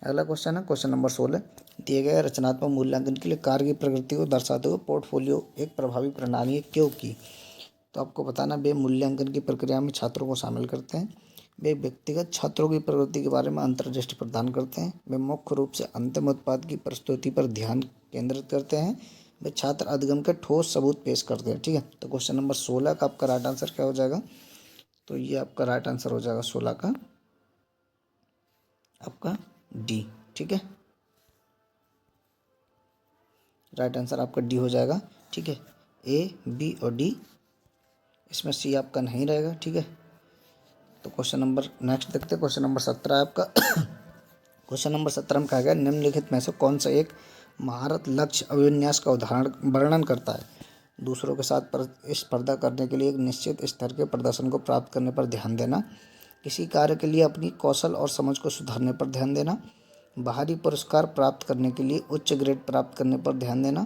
अगला क्वेश्चन है क्वेश्चन नंबर 16, दिए गए रचनात्मक मूल्यांकन के लिए कार्य की प्रकृति को दर्शाते हुए पोर्टफोलियो एक प्रभावी प्रणाली है क्योंकि? तो आपको बताना, वे मूल्यांकन की प्रक्रिया में छात्रों को शामिल करते हैं, वे व्यक्तिगत छात्रों की प्रगति के बारे में अंतर्दृष्टि प्रदान करते हैं, वे मुख्य रूप से अंतिम उत्पाद की प्रस्तुति पर ध्यान केंद्रित करते हैं, वे छात्र अधिगम के ठोस सबूत पेश करते हैं। ठीक है, तो क्वेश्चन नंबर 16 का आपका राइट आंसर क्या हो जाएगा? तो ये आपका राइट आंसर हो जाएगा 16 का आपका डी। ठीक है, राइट आंसर आपका डी हो जाएगा। ठीक है, ए, बी और डी, इसमें सी आपका नहीं रहेगा। ठीक है, तो क्वेश्चन नंबर नेक्स्ट देखते हैं। क्वेश्चन नंबर 17 है आपका क्वेश्चन नंबर 17 में कहा गया, निम्नलिखित में से कौन सा एक महारत लक्ष्य अभिविन्यास का उदाहरण वर्णन करता है? दूसरों के साथ स्पर्धा करने के लिए एक निश्चित स्तर के प्रदर्शन को प्राप्त करने पर ध्यान देना, किसी कार्य के लिए अपनी कौशल और समझ को सुधारने पर ध्यान देना, बाहरी पुरस्कार प्राप्त करने के लिए उच्च ग्रेड प्राप्त करने पर ध्यान देना,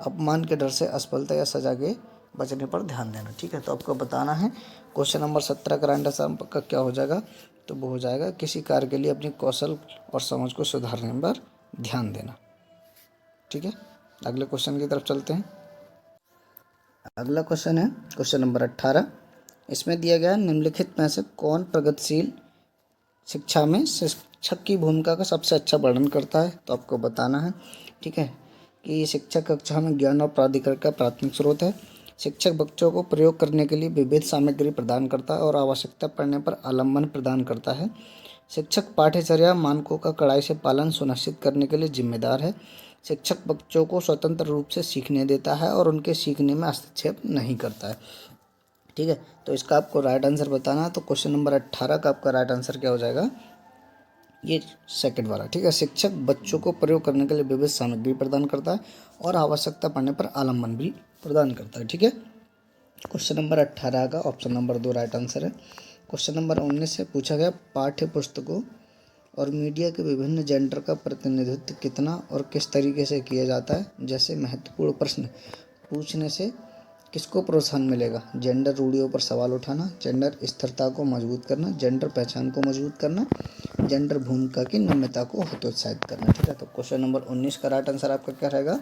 अपमान के डर से असफलता या सजा के बचने पर ध्यान देना। ठीक है, तो आपको बताना है क्वेश्चन नंबर 17 का राइट आंसर का क्या हो जाएगा? तो वो हो जाएगा किसी कार्य के लिए अपनी कौशल और समझ को सुधारने पर ध्यान देना। ठीक है, अगले क्वेश्चन की तरफ चलते हैं। अगला क्वेश्चन है क्वेश्चन नंबर 18, इसमें दिया गया निम्नलिखित में से कौन प्रगतिशील शिक्षा में शिक्षक की भूमिका का सबसे अच्छा वर्णन करता है? तो आपको बताना है, ठीक है, कि शिक्षक कक्षा में ज्ञान और प्राधिकार का प्राथमिक स्रोत है। शिक्षक बच्चों को प्रयोग करने के लिए विविध सामग्री प्रदान करता है और आवश्यकता पड़ने पर आलम्बन प्रदान करता है। शिक्षक पाठ्यचर्या मानकों का कड़ाई से पालन सुनिश्चित करने के लिए जिम्मेदार है। शिक्षक बच्चों को स्वतंत्र रूप से सीखने देता है और उनके सीखने में हस्तक्षेप नहीं करता है। ठीक है, तो इसका आपको राइट आंसर बताना है। तो क्वेश्चन नंबर 18 का आपका राइट आंसर क्या हो जाएगा? ये सेकंड वाला। ठीक है, शिक्षक बच्चों को प्रयोग करने के लिए विविध सामग्री प्रदान करता है और आवश्यकता पड़ने पर आलम्बन भी प्रदान करता है। ठीक है, क्वेश्चन नंबर 18 का ऑप्शन नंबर 2 राइट आंसर है। क्वेश्चन नंबर 19 से पूछा गया, पाठ्य पुस्तकों और मीडिया के विभिन्न जेंडर का प्रतिनिधित्व कितना और किस तरीके से किया जाता है? जैसे महत्वपूर्ण प्रश्न पूछने से किसको प्रोत्साहन मिलेगा? जेंडर रूढ़ियों पर सवाल उठाना, जेंडर स्थिरता को मजबूत करना, जेंडर पहचान को मजबूत करना, जेंडर भूमिका की नम्यता को हतोत्साहित करना। ठीक है, तो क्वेश्चन नंबर 19 का राइट आंसर आपका क्या रहेगा?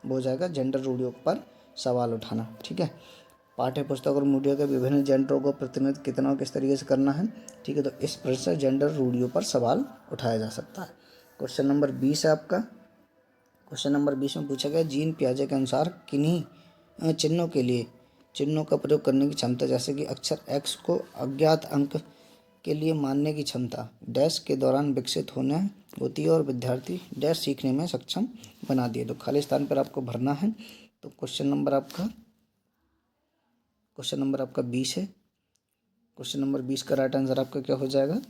वो हो जाएगा जेंडर रूढ़ियों पर सवाल उठाना। ठीक है, पाठ्य पुस्तक और मीडिया के विभिन्न जेंडरों को प्रतिनिधित्व कितना और किस तरीके से करना है? ठीक है, तो इस प्रश्न से जेंडर रूढ़ियों पर सवाल उठाया जा सकता है। क्वेश्चन नंबर 20 है आपका। क्वेश्चन नंबर 20 में पूछा गया, जीन पियाजे के अनुसार किन्हीं चिन्हों के लिए चिन्हों का प्रयोग करने की क्षमता, जैसे कि अक्षर एक्स को अज्ञात अंक के लिए मानने की क्षमता डैश के दौरान विकसित होने होती है और विद्यार्थी डैश सीखने में सक्षम बना दिए। तो खाली स्थान पर आपको भरना है। तो क्वेश्चन नंबर आपका 20 है। क्वेश्चन नंबर 20 का राइट आंसर आपका क्या हो जाएगा?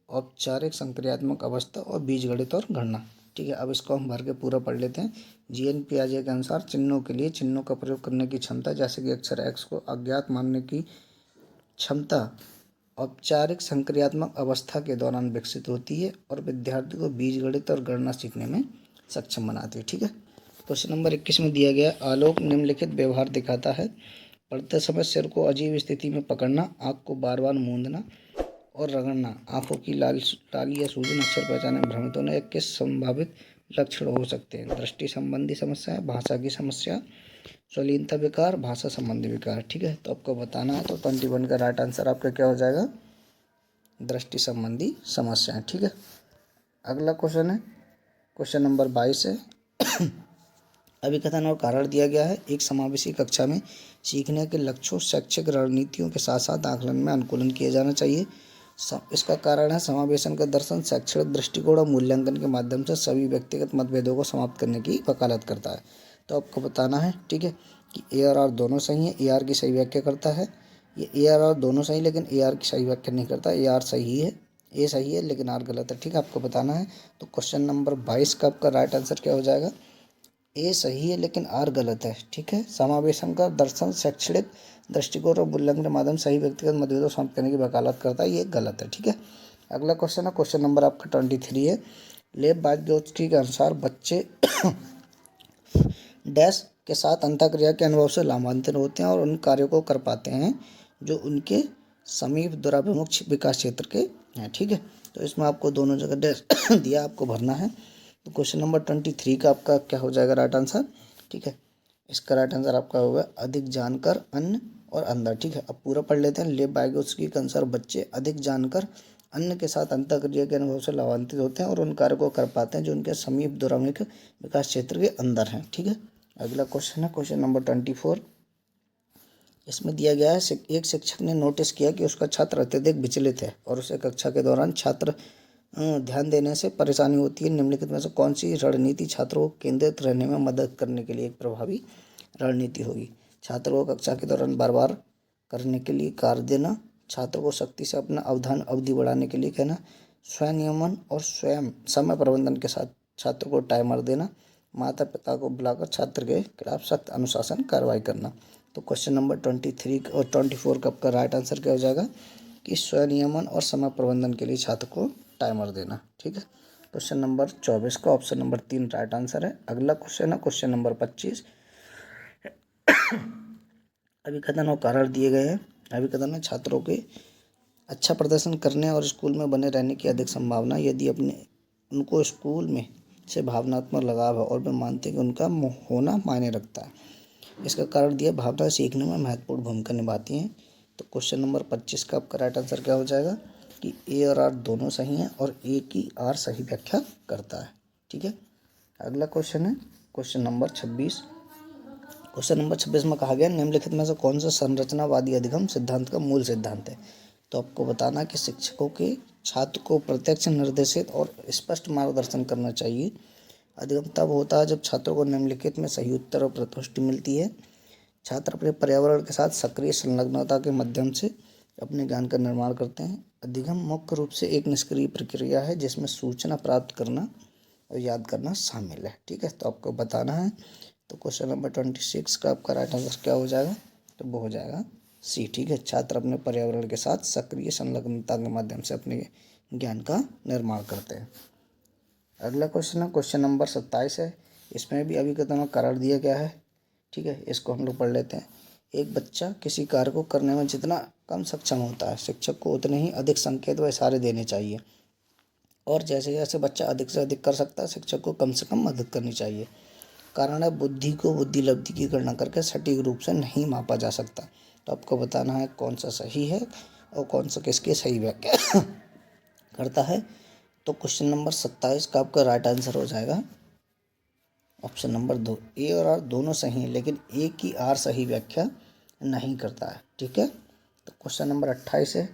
औपचारिक संक्रियात्मक अवस्था और बीजगणित और गणना। ठीक है, अब इसको हम भर के पूरा पढ़ लेते हैं। जीएन पियाजे के अनुसार चिन्हों के लिए चिन्हों का प्रयोग करने की क्षमता, जैसे कि अक्षर एक्स को अज्ञात मानने की क्षमता औपचारिक संक्रियात्मक अवस्था के दौरान विकसित होती है और विद्यार्थी को बीजगणित और गणना सीखने में सक्षम बनाती है। ठीक है, क्वेश्चन नंबर 21 में दिया गया आलोक निम्नलिखित व्यवहार दिखाता है। पढ़ते समय सिर को अजीब स्थिति में पकड़ना, आँख को बार बार मूंदना और रगड़ना, आँखों की लाली या सूजन, अक्षर पहचानने में भ्रमित होना, या किस संभावित लक्षण हो सकते हैं? दृष्टि संबंधी समस्या, भाषा की समस्या, स्वलीनता विकार, भाषा संबंधी विकार। ठीक है, तो आपको बताना है। तो 21 का राइट आंसर आपका क्या हो जाएगा? दृष्टि संबंधी समस्याएं। ठीक है, अगला क्वेश्चन है क्वेश्चन नंबर 22 है। अभिकथन और कारण दिया गया है। एक समावेशी कक्षा में सीखने के लक्ष्यों, शैक्षिक रणनीतियों के साथ साथ आकलन में अनुकूलन किया जाना चाहिए। इसका कारण है समावेशन का दर्शन शैक्षणिक दृष्टिकोण और मूल्यांकन के माध्यम से सभी व्यक्तिगत मतभेदों को समाप्त करने की वकालत करता है। तो आपको बताना है, ठीक है, कि ए और आर दोनों सही है। ए आर की सही व्याख्या करता है। ये ए आर दोनों सही, लेकिन ए आर की सही व्याख्या नहीं करता। ए आर सही है, ए सही है, लेकिन आर गलत है। ठीक है, आपको बताना है। तो क्वेश्चन नंबर 22 का आपका राइट आंसर क्या हो जाएगा? ए सही है लेकिन आर गलत है। ठीक है, समावेशन का दर्शन शैक्षणिक दृष्टिकोण और मूल्यांकन के माध्यम सही व्यक्तिगत मतभेदों को समाप्त करने की वकालत करता है, ये गलत है। ठीक है, अगला क्वेश्चन है क्वेश्चन नंबर आपका 23 है। लेब वाइटगोत्स्की के अनुसार बच्चे डैश के साथ अंतःक्रिया के अनुभव से लाभान्वित होते हैं और उन कार्यों को कर पाते हैं जो उनके समीप दुराभिमुख विकास क्षेत्र के हैं। ठीक है, तो इसमें आपको दोनों जगह डैश दिया, आपको भरना है। तो क्वेश्चन नंबर 23 का आपका क्या हो जाएगा राइट आंसर? ठीक है, इसका राइट आंसर आपका होगा अधिक जानकर, अन्न और अंदर। ठीक है, अब पूरा पढ़ लेते हैं। लेब वाइटगोत्स्की के अनुसार बच्चे अधिक जानकर अन्न के साथ अंतःक्रिया के अनुभव से लाभान्वित होते हैं और उन कार्यों को कर पाते हैं जो उनके समीप दुराभिमुख विकास क्षेत्र के अंदर हैं। ठीक है, अगला क्वेश्चन है क्वेश्चन नंबर 24। इसमें दिया गया है एक शिक्षक ने नोटिस किया कि उसका छात्र अत्यधिक विचलित है और उसे कक्षा के दौरान छात्र ध्यान देने से परेशानी होती है। निम्नलिखित में से कौन सी रणनीति छात्रों को केंद्रित रहने में मदद करने के लिए एक प्रभावी रणनीति होगी? छात्र को कक्षा के दौरान बार बार करने के लिए कार्य देना, छात्र को सख्ती से अपना अवधान अवधि बढ़ाने के लिए कहना, स्वयं नियमन और स्वयं समय प्रबंधन के साथ छात्र को टाइमर देना, माता पिता को बुलाकर छात्र के खिलाफ सख्त अनुशासन कार्रवाई करना। तो क्वेश्चन नंबर 23 और 24 का आपका राइट आंसर क्या हो जाएगा? कि स्वनियमन और समय प्रबंधन के लिए छात्र को टाइमर देना। ठीक है, क्वेश्चन नंबर 24 का ऑप्शन नंबर 3 राइट आंसर है। अगला क्वेश्चन है क्वेश्चन नंबर 25। अभिकथन और कारण दिए गए हैं। अभिकथन में छात्रों के अच्छा प्रदर्शन करने और स्कूल में बने रहने की अधिक संभावना यदि उनको स्कूल में से भावनात्मक लगाव है और वे मानते हैं कि उनका होना मायने रखता है। इसका कारण दिया भावना सीखने में महत्वपूर्ण भूमिका निभाती हैं। तो क्वेश्चन नंबर 25 का आपका राइट आंसर क्या हो जाएगा? कि ए और आर दोनों सही हैं और ए की आर सही व्याख्या करता है। ठीक है, अगला क्वेश्चन है क्वेश्चन नंबर 26। क्वेश्चन नंबर 26 में कहा गया निम्नलिखित में से कौन सा संरचनावादी अधिगम सिद्धांत का मूल सिद्धांत है? तो आपको बताना कि शिक्षकों के छात्र को प्रत्यक्ष निर्देशित और स्पष्ट मार्गदर्शन करना चाहिए। अधिगम तब होता है जब छात्रों को निम्नलिखित में सही उत्तर और प्रत्युष्टि मिलती है। छात्र अपने पर्यावरण के साथ सक्रिय संलग्नता के माध्यम से अपने ज्ञान का निर्माण करते हैं। अधिगम मुख्य रूप से एक निष्क्रिय प्रक्रिया है जिसमें सूचना प्राप्त करना और याद करना शामिल है। ठीक है, तो आपको बताना है। तो क्वेश्चन नंबर 26 का आपका राइट आंसर क्या हो जाएगा? तो वो हो जाएगा सी। ठीक है, छात्र अपने पर्यावरण के साथ सक्रिय संलग्नता के माध्यम से अपने ज्ञान का निर्माण करते हैं। अगला क्वेश्चन है क्वेश्चन नंबर 27 है। इसमें भी अभिकथन और कारण दिया गया है। ठीक है, इसको हम लोग पढ़ लेते हैं। एक बच्चा किसी कार्य को करने में जितना कम सक्षम होता है, शिक्षक को उतने ही अधिक संकेत व इशारे देने चाहिए, और जैसे जैसे बच्चा अधिक से अधिक कर सकता है, शिक्षक को कम से कम मदद करनी चाहिए। कारण है बुद्धि को बुद्धि लब्धि की गणना करके सटीक रूप से नहीं मापा जा सकता। तो आपको बताना है कौन सा सही है और कौन सा किसकी सही व्याख्या करता है। तो क्वेश्चन नंबर 27 का आपका राइट आंसर हो जाएगा ऑप्शन नंबर 2। ए और आर दोनों सही हैं लेकिन ए की आर सही व्याख्या नहीं करता है। ठीक है, तो क्वेश्चन नंबर 28 है।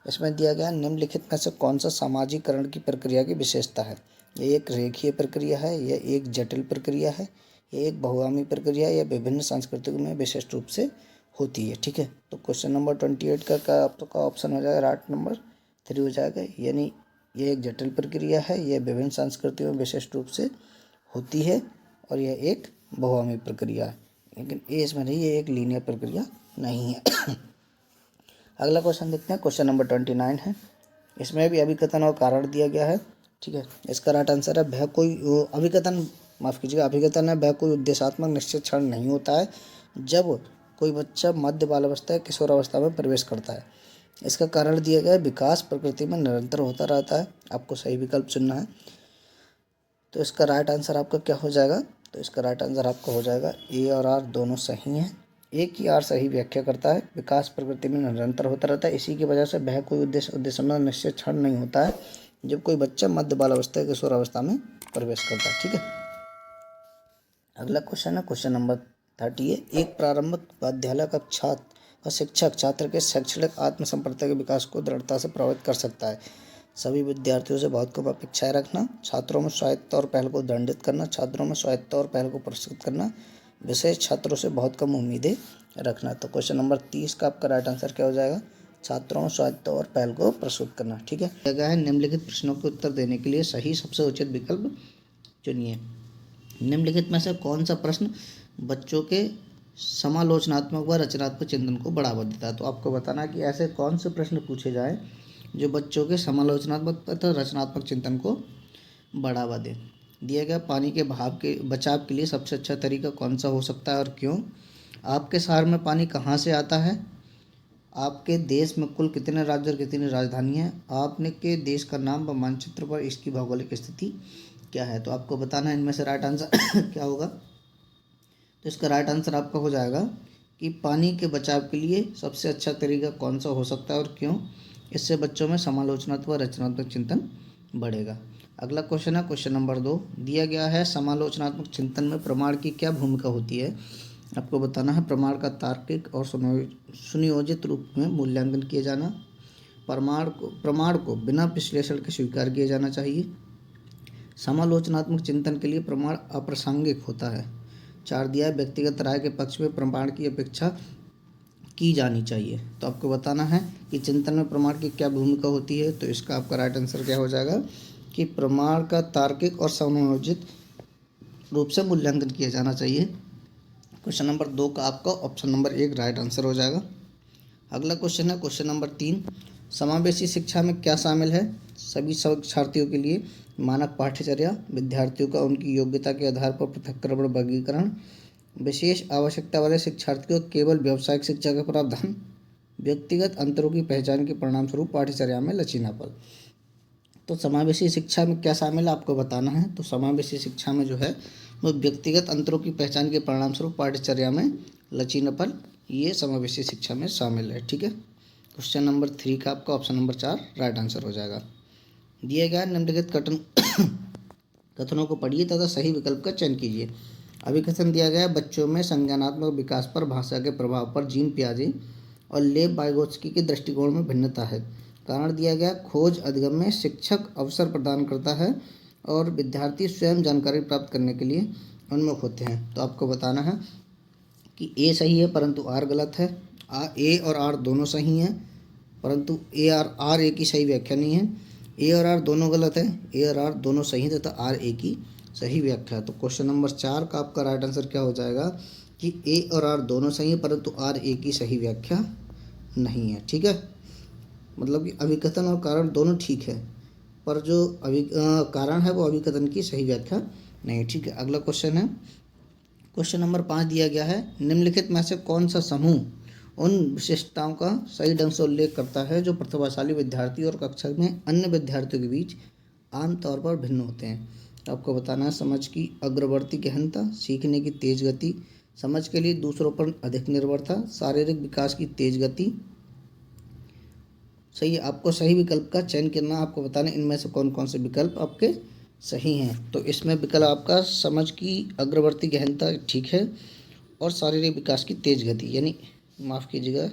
इसमें दिया गया निम्नलिखित में से कौन सा सामाजिकरण की प्रक्रिया की विशेषता है। ये एक रेखीय प्रक्रिया है, यह एक जटिल प्रक्रिया है, ये एक बहुआयामी प्रक्रिया है, यह विभिन्न संस्कृतियों में विशिष्ट रूप से होती है। ठीक है, तो क्वेश्चन नंबर 28 का आपका ऑप्शन हो जाएगा राइट नंबर 3 हो जाएगा। यानी यह एक जटिल प्रक्रिया है, यह विभिन्न संस्कृतियों में विशिष्ट रूप से होती है और यह एक बहुआयामी प्रक्रिया है। लेकिन ये इसमें नहीं, ये एक लीनियर प्रक्रिया नहीं है। अगला क्वेश्चन देखते हैं, क्वेश्चन नंबर 29 है। इसमें भी अभिकथन और कारण दिया गया है। ठीक है, इसका राइट आंसर है वह कोई अभिकथन, माफ़ कीजिएगा, अभिकथन है वह कोई उद्देश्यात्मक निश्चित क्षण नहीं होता है जब कोई बच्चा मध्य बालावस्था या किशोरावस्था में प्रवेश करता है। इसका कारण दिया गया है विकास प्रकृति में निरंतर होता रहता है। आपको सही विकल्प चुनना है। तो इसका राइट आंसर आपका क्या हो जाएगा, तो इसका राइट आंसर आपका हो जाएगा ए और आर दोनों सही हैं। एक ही आर सही व्याख्या करता है, विकास प्रकृति में निरंतर होता रहता है, इसी की वजह से वह कोई उद्देश्य में निश्चित क्षण नहीं होता है जब कोई बच्चा मध्य बालावस्था या किशोरावस्था में प्रवेश करता है। ठीक है, अगला क्वेश्चन है क्वेश्चन नंबर 30 है। एक प्रारंभिक विद्यालय का छात्र और शिक्षक छात्र के शैक्षणिक आत्मसंपर्कता के विकास को दृढ़ता से प्रभावित कर सकता है। सभी विद्यार्थियों से बहुत कम अपेक्षाएं रखना, छात्रों में स्वायत्तता और पहल को दंडित करना, छात्रों में स्वायत्तता और पहल को पुरस्कृत करना, विशेष छात्रों से बहुत कम उम्मीदें रखना। तो क्वेश्चन नंबर 30 का आपका राइट आंसर क्या हो जाएगा, छात्रों में स्वायत्तता और पहल को प्रस्तुत करना। ठीक है, जगह है निम्नलिखित प्रश्नों के उत्तर देने के लिए सही सबसे उचित विकल्प चुनिए। निम्नलिखित में से कौन सा प्रश्न बच्चों के समालोचनात्मक व रचनात्मक चिंतन को बढ़ावा देता है। तो आपको बताना है कि ऐसे कौन से प्रश्न पूछे जाएं जो बच्चों के समालोचनात्मक तथा रचनात्मक चिंतन को बढ़ावा दें। दिया गया पानी के भाव के बचाव के लिए सबसे अच्छा तरीका कौन सा हो सकता है और क्यों। आपके शहर में पानी कहाँ से आता है। आपके देश में कुल कितने राज्य और कितनी राजधानी है। आपने के देश का नाम व मानचित्र पर इसकी भौगोलिक स्थिति क्या है। तो आपको बताना है इनमें से राइट आंसर क्या होगा। तो इसका राइट आंसर आपका हो जाएगा कि पानी के बचाव के लिए सबसे अच्छा तरीका कौन सा हो सकता है और क्यों। इससे बच्चों में समालोचनात्मक व रचनात्मक चिंतन बढ़ेगा। अगला क्वेश्चन है क्वेश्चन नंबर 2। दिया गया है समालोचनात्मक चिंतन में प्रमाण की क्या भूमिका होती है। आपको बताना है प्रमाण का तार्किक और सुनियोजित रूप में मूल्यांकन किया जाना, प्रमाण को बिना विश्लेषण के स्वीकार किया जाना चाहिए, समालोचनात्मक चिंतन के लिए प्रमाण अप्रासंगिक होता है। 4 दिया है व्यक्तिगत राय के पक्ष में प्रमाण की अपेक्षा की जानी चाहिए। तो आपको बताना है कि चिंतन में प्रमाण की क्या भूमिका होती है। तो इसका आपका राइट आंसर क्या हो जाएगा कि प्रमाण का तार्किक और समयोजित रूप से मूल्यांकन किया जाना चाहिए। क्वेश्चन नंबर 2 का आपका ऑप्शन नंबर 1 राइट आंसर हो जाएगा। अगला क्वेश्चन है क्वेश्चन नंबर 3। समावेशी शिक्षा में क्या शामिल है। सभी शिक्षार्थियों के लिए मानक पाठ्यचर्या, विद्यार्थियों का उनकी योग्यता के आधार पर पृथक्करण वर्गीकरण, विशेष आवश्यकता वाले शिक्षार्थियों को केवल व्यावसायिक शिक्षा का प्रावधान, व्यक्तिगत अंतरों की पहचान के परिणामस्वरूप पाठ्यचर्या में लचीलापन। तो समावेशी शिक्षा में क्या शामिल है आपको बताना है। तो समावेशी शिक्षा में जो है वो व्यक्तिगत अंतरों की पहचान के परिणामस्वरूप पाठ्यचर्या में लचीलापन, ये समावेशी शिक्षा में शामिल है। ठीक है, क्वेश्चन नंबर 3 का आपका ऑप्शन नंबर 4 राइट आंसर हो जाएगा। दिए गया निम्नलिखित कथनों को पढ़िए तथा सही विकल्प का चयन कीजिए। अभिकथन दिया गया बच्चों में संज्ञानात्मक विकास पर भाषा के प्रभाव पर जीन पियाजे और लेव वाइगोत्स्की के दृष्टिकोण में भिन्नता है। कारण दिया गया खोज अधिगम में शिक्षक अवसर प्रदान करता है और विद्यार्थी स्वयं जानकारी प्राप्त करने के लिए उन्मुख होते हैं। तो आपको बताना है कि ए सही है परंतु आर गलत है। ए और आर दोनों सही हैं परंतु ए और आर ए की सही व्याख्या नहीं है। ए और आर दोनों गलत है, ए और आर दोनों सही है तथा आर ए की सही व्याख्या है। तो क्वेश्चन नंबर 4 का आपका राइट आंसर क्या हो जाएगा कि ए और आर दोनों सही है परंतु आर ए की सही व्याख्या नहीं है। ठीक है, मतलब कि अभिकथन और कारण दोनों ठीक है पर जो कारण है वो अभिकथन की सही व्याख्या नहीं। ठीक है, अगला क्वेश्चन है क्वेश्चन नंबर 5 दिया गया है निम्नलिखित में से कौन सा समूह उन विशेषताओं का सही ढंग से उल्लेख करता है जो प्रतिभाशाली विद्यार्थी और कक्षा में अन्य विद्यार्थियों के बीच आमतौर पर भिन्न होते हैं। तो आपको बताना है समझ की अग्रवर्ती गहनता, सीखने की तेज गति, समझ के लिए दूसरों पर अधिक निर्भरता, शारीरिक विकास की तेज गति। सही, आपको सही विकल्प का चयन करना। आपको बताना इनमें से कौन कौन से विकल्प आपके सही हैं। तो इसमें विकल्प आपका समझ की अग्रवर्ती गहनता ठीक है और शारीरिक विकास की तेज गति, यानी माफ़ कीजिएगा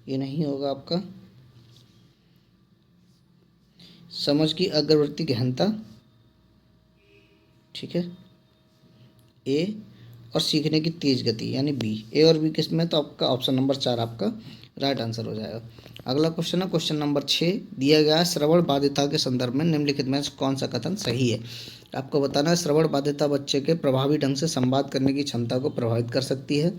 ये नहीं होगा आपका, समझ की अग्रवर्ती गहनता, ठीक है, ए, और सीखने की तेज गति यानी बी। ए और बी किस में, तो आपका ऑप्शन नंबर 4 आपका राइट आंसर हो जाएगा। अगला क्वेश्चन है क्वेश्चन नंबर 6, दिया गया है श्रवण बाधिता के संदर्भ में निम्नलिखित में से कौन सा कथन सही है। आपको बताना है श्रवण बाधिता बच्चे के प्रभावी ढंग से संवाद करने की क्षमता को प्रभावित कर सकती है।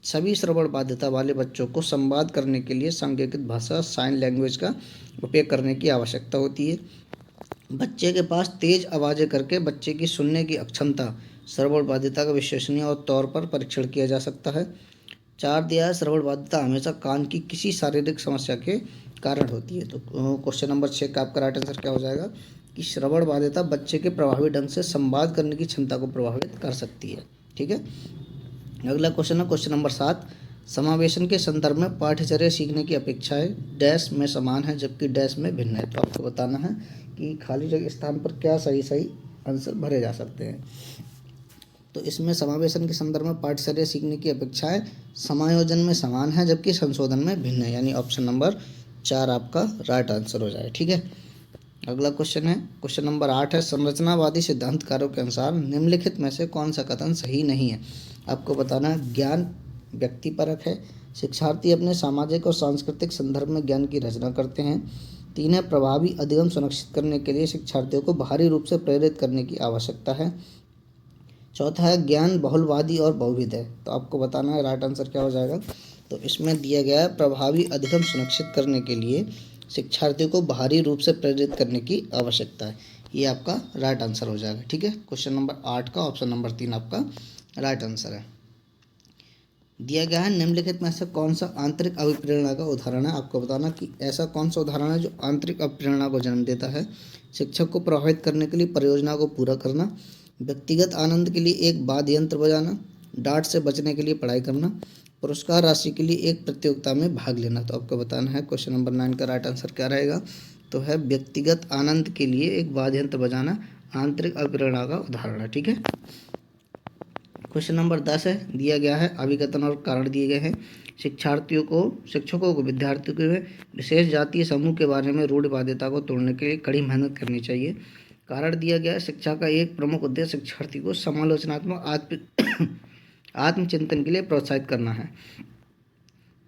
सभी श्रवण बाध्यता वाले बच्चों को संवाद करने के लिए सांकेतिक भाषा साइन लैंग्वेज का उपयोग करने की आवश्यकता होती है। बच्चे के पास तेज आवाज़ें करके बच्चे की सुनने की अक्षमता श्रवण बाध्यता का विश्वसनीय और तौर पर परीक्षण किया जा सकता है। 4 दिया है श्रवण बाध्यता हमेशा कान की किसी शारीरिक समस्या के कारण होती है। तो क्वेश्चन नंबर 6 का आपका राइट आंसर क्या हो जाएगा कि श्रवण बाध्यता बच्चे के प्रभावी ढंग से संवाद करने की क्षमता को प्रभावित कर सकती है। ठीक है, अगला क्वेश्चन है क्वेश्चन नंबर 7, समावेशन के संदर्भ में पाठ्यचर्या सीखने की अपेक्षाएं डैश में समान है जबकि डैश में भिन्न है। तो आपको बताना है कि खाली जगह स्थान पर क्या सही सही आंसर भरे जा सकते हैं। तो इसमें समावेशन के संदर्भ में पाठ्यचर्या सीखने की अपेक्षाएं समायोजन में समान है जबकि संशोधन में भिन्न है, यानी ऑप्शन नंबर 4 आपका राइट आंसर हो जाए। ठीक है, अगला क्वेश्चन है क्वेश्चन नंबर 8 है, संरचनावादी सिद्धांतकारों के अनुसार निम्नलिखित में से कौन सा कथन सही नहीं है। आपको बताना है ज्ञान व्यक्तिपरक है, शिक्षार्थी अपने सामाजिक और सांस्कृतिक संदर्भ में ज्ञान की रचना करते हैं। 3 है, प्रभावी अधिगम सुनिश्चित करने के लिए शिक्षार्थियों को बाहरी रूप से प्रेरित करने की आवश्यकता है। 4था है, ज्ञान बहुलवादी और बहुविध है। तो आपको बताना है राइट आंसर क्या हो जाएगा। तो इसमें दिया गया है प्रभावी अधिगम सुनिश्चित करने के लिए शिक्षार्थियों को बाहरी रूप से प्रेरित करने की आवश्यकता है। ये आपका राइट आंसर हो जाएगा। ठीक है, क्वेश्चन नंबर 8 का ऑप्शन नंबर 3 आपका राइट आंसर है। दिया गया है निम्नलिखित में से कौन सा आंतरिक अभिप्रेरणा का उदाहरण है। आपको बताना कि ऐसा कौन सा उदाहरण है जो आंतरिक अभिप्रेरणा को जन्म देता है। शिक्षक को प्रभावित करने के लिए परियोजना को पूरा करना, व्यक्तिगत आनंद के लिए एक वाद्य यंत्र बजाना, डांट से बचने के लिए पढ़ाई करना, पुरस्कार राशि के लिए एक प्रतियोगिता में भाग लेना। तो आपको बताना है क्वेश्चन नंबर 9 का राइट आंसर क्या रहेगा। तो है व्यक्तिगत आनंद के लिए एक वाद्य यंत्र बजाना आंतरिक अभिप्रेरणा का उदाहरण है। ठीक है, क्वेश्चन नंबर 10 है, दिया गया है अभिकथन और कारण दिए गए हैं। शिक्षकों को विद्यार्थियों के विशेष जातीय समूह के बारे में रूढ़ बाध्यता को तोड़ने के लिए कड़ी मेहनत करनी चाहिए। कारण दिया गया है शिक्षा का एक प्रमुख उद्देश्य शिक्षार्थी को समालोचनात्मक आत्मचिंतन के लिए प्रोत्साहित करना है।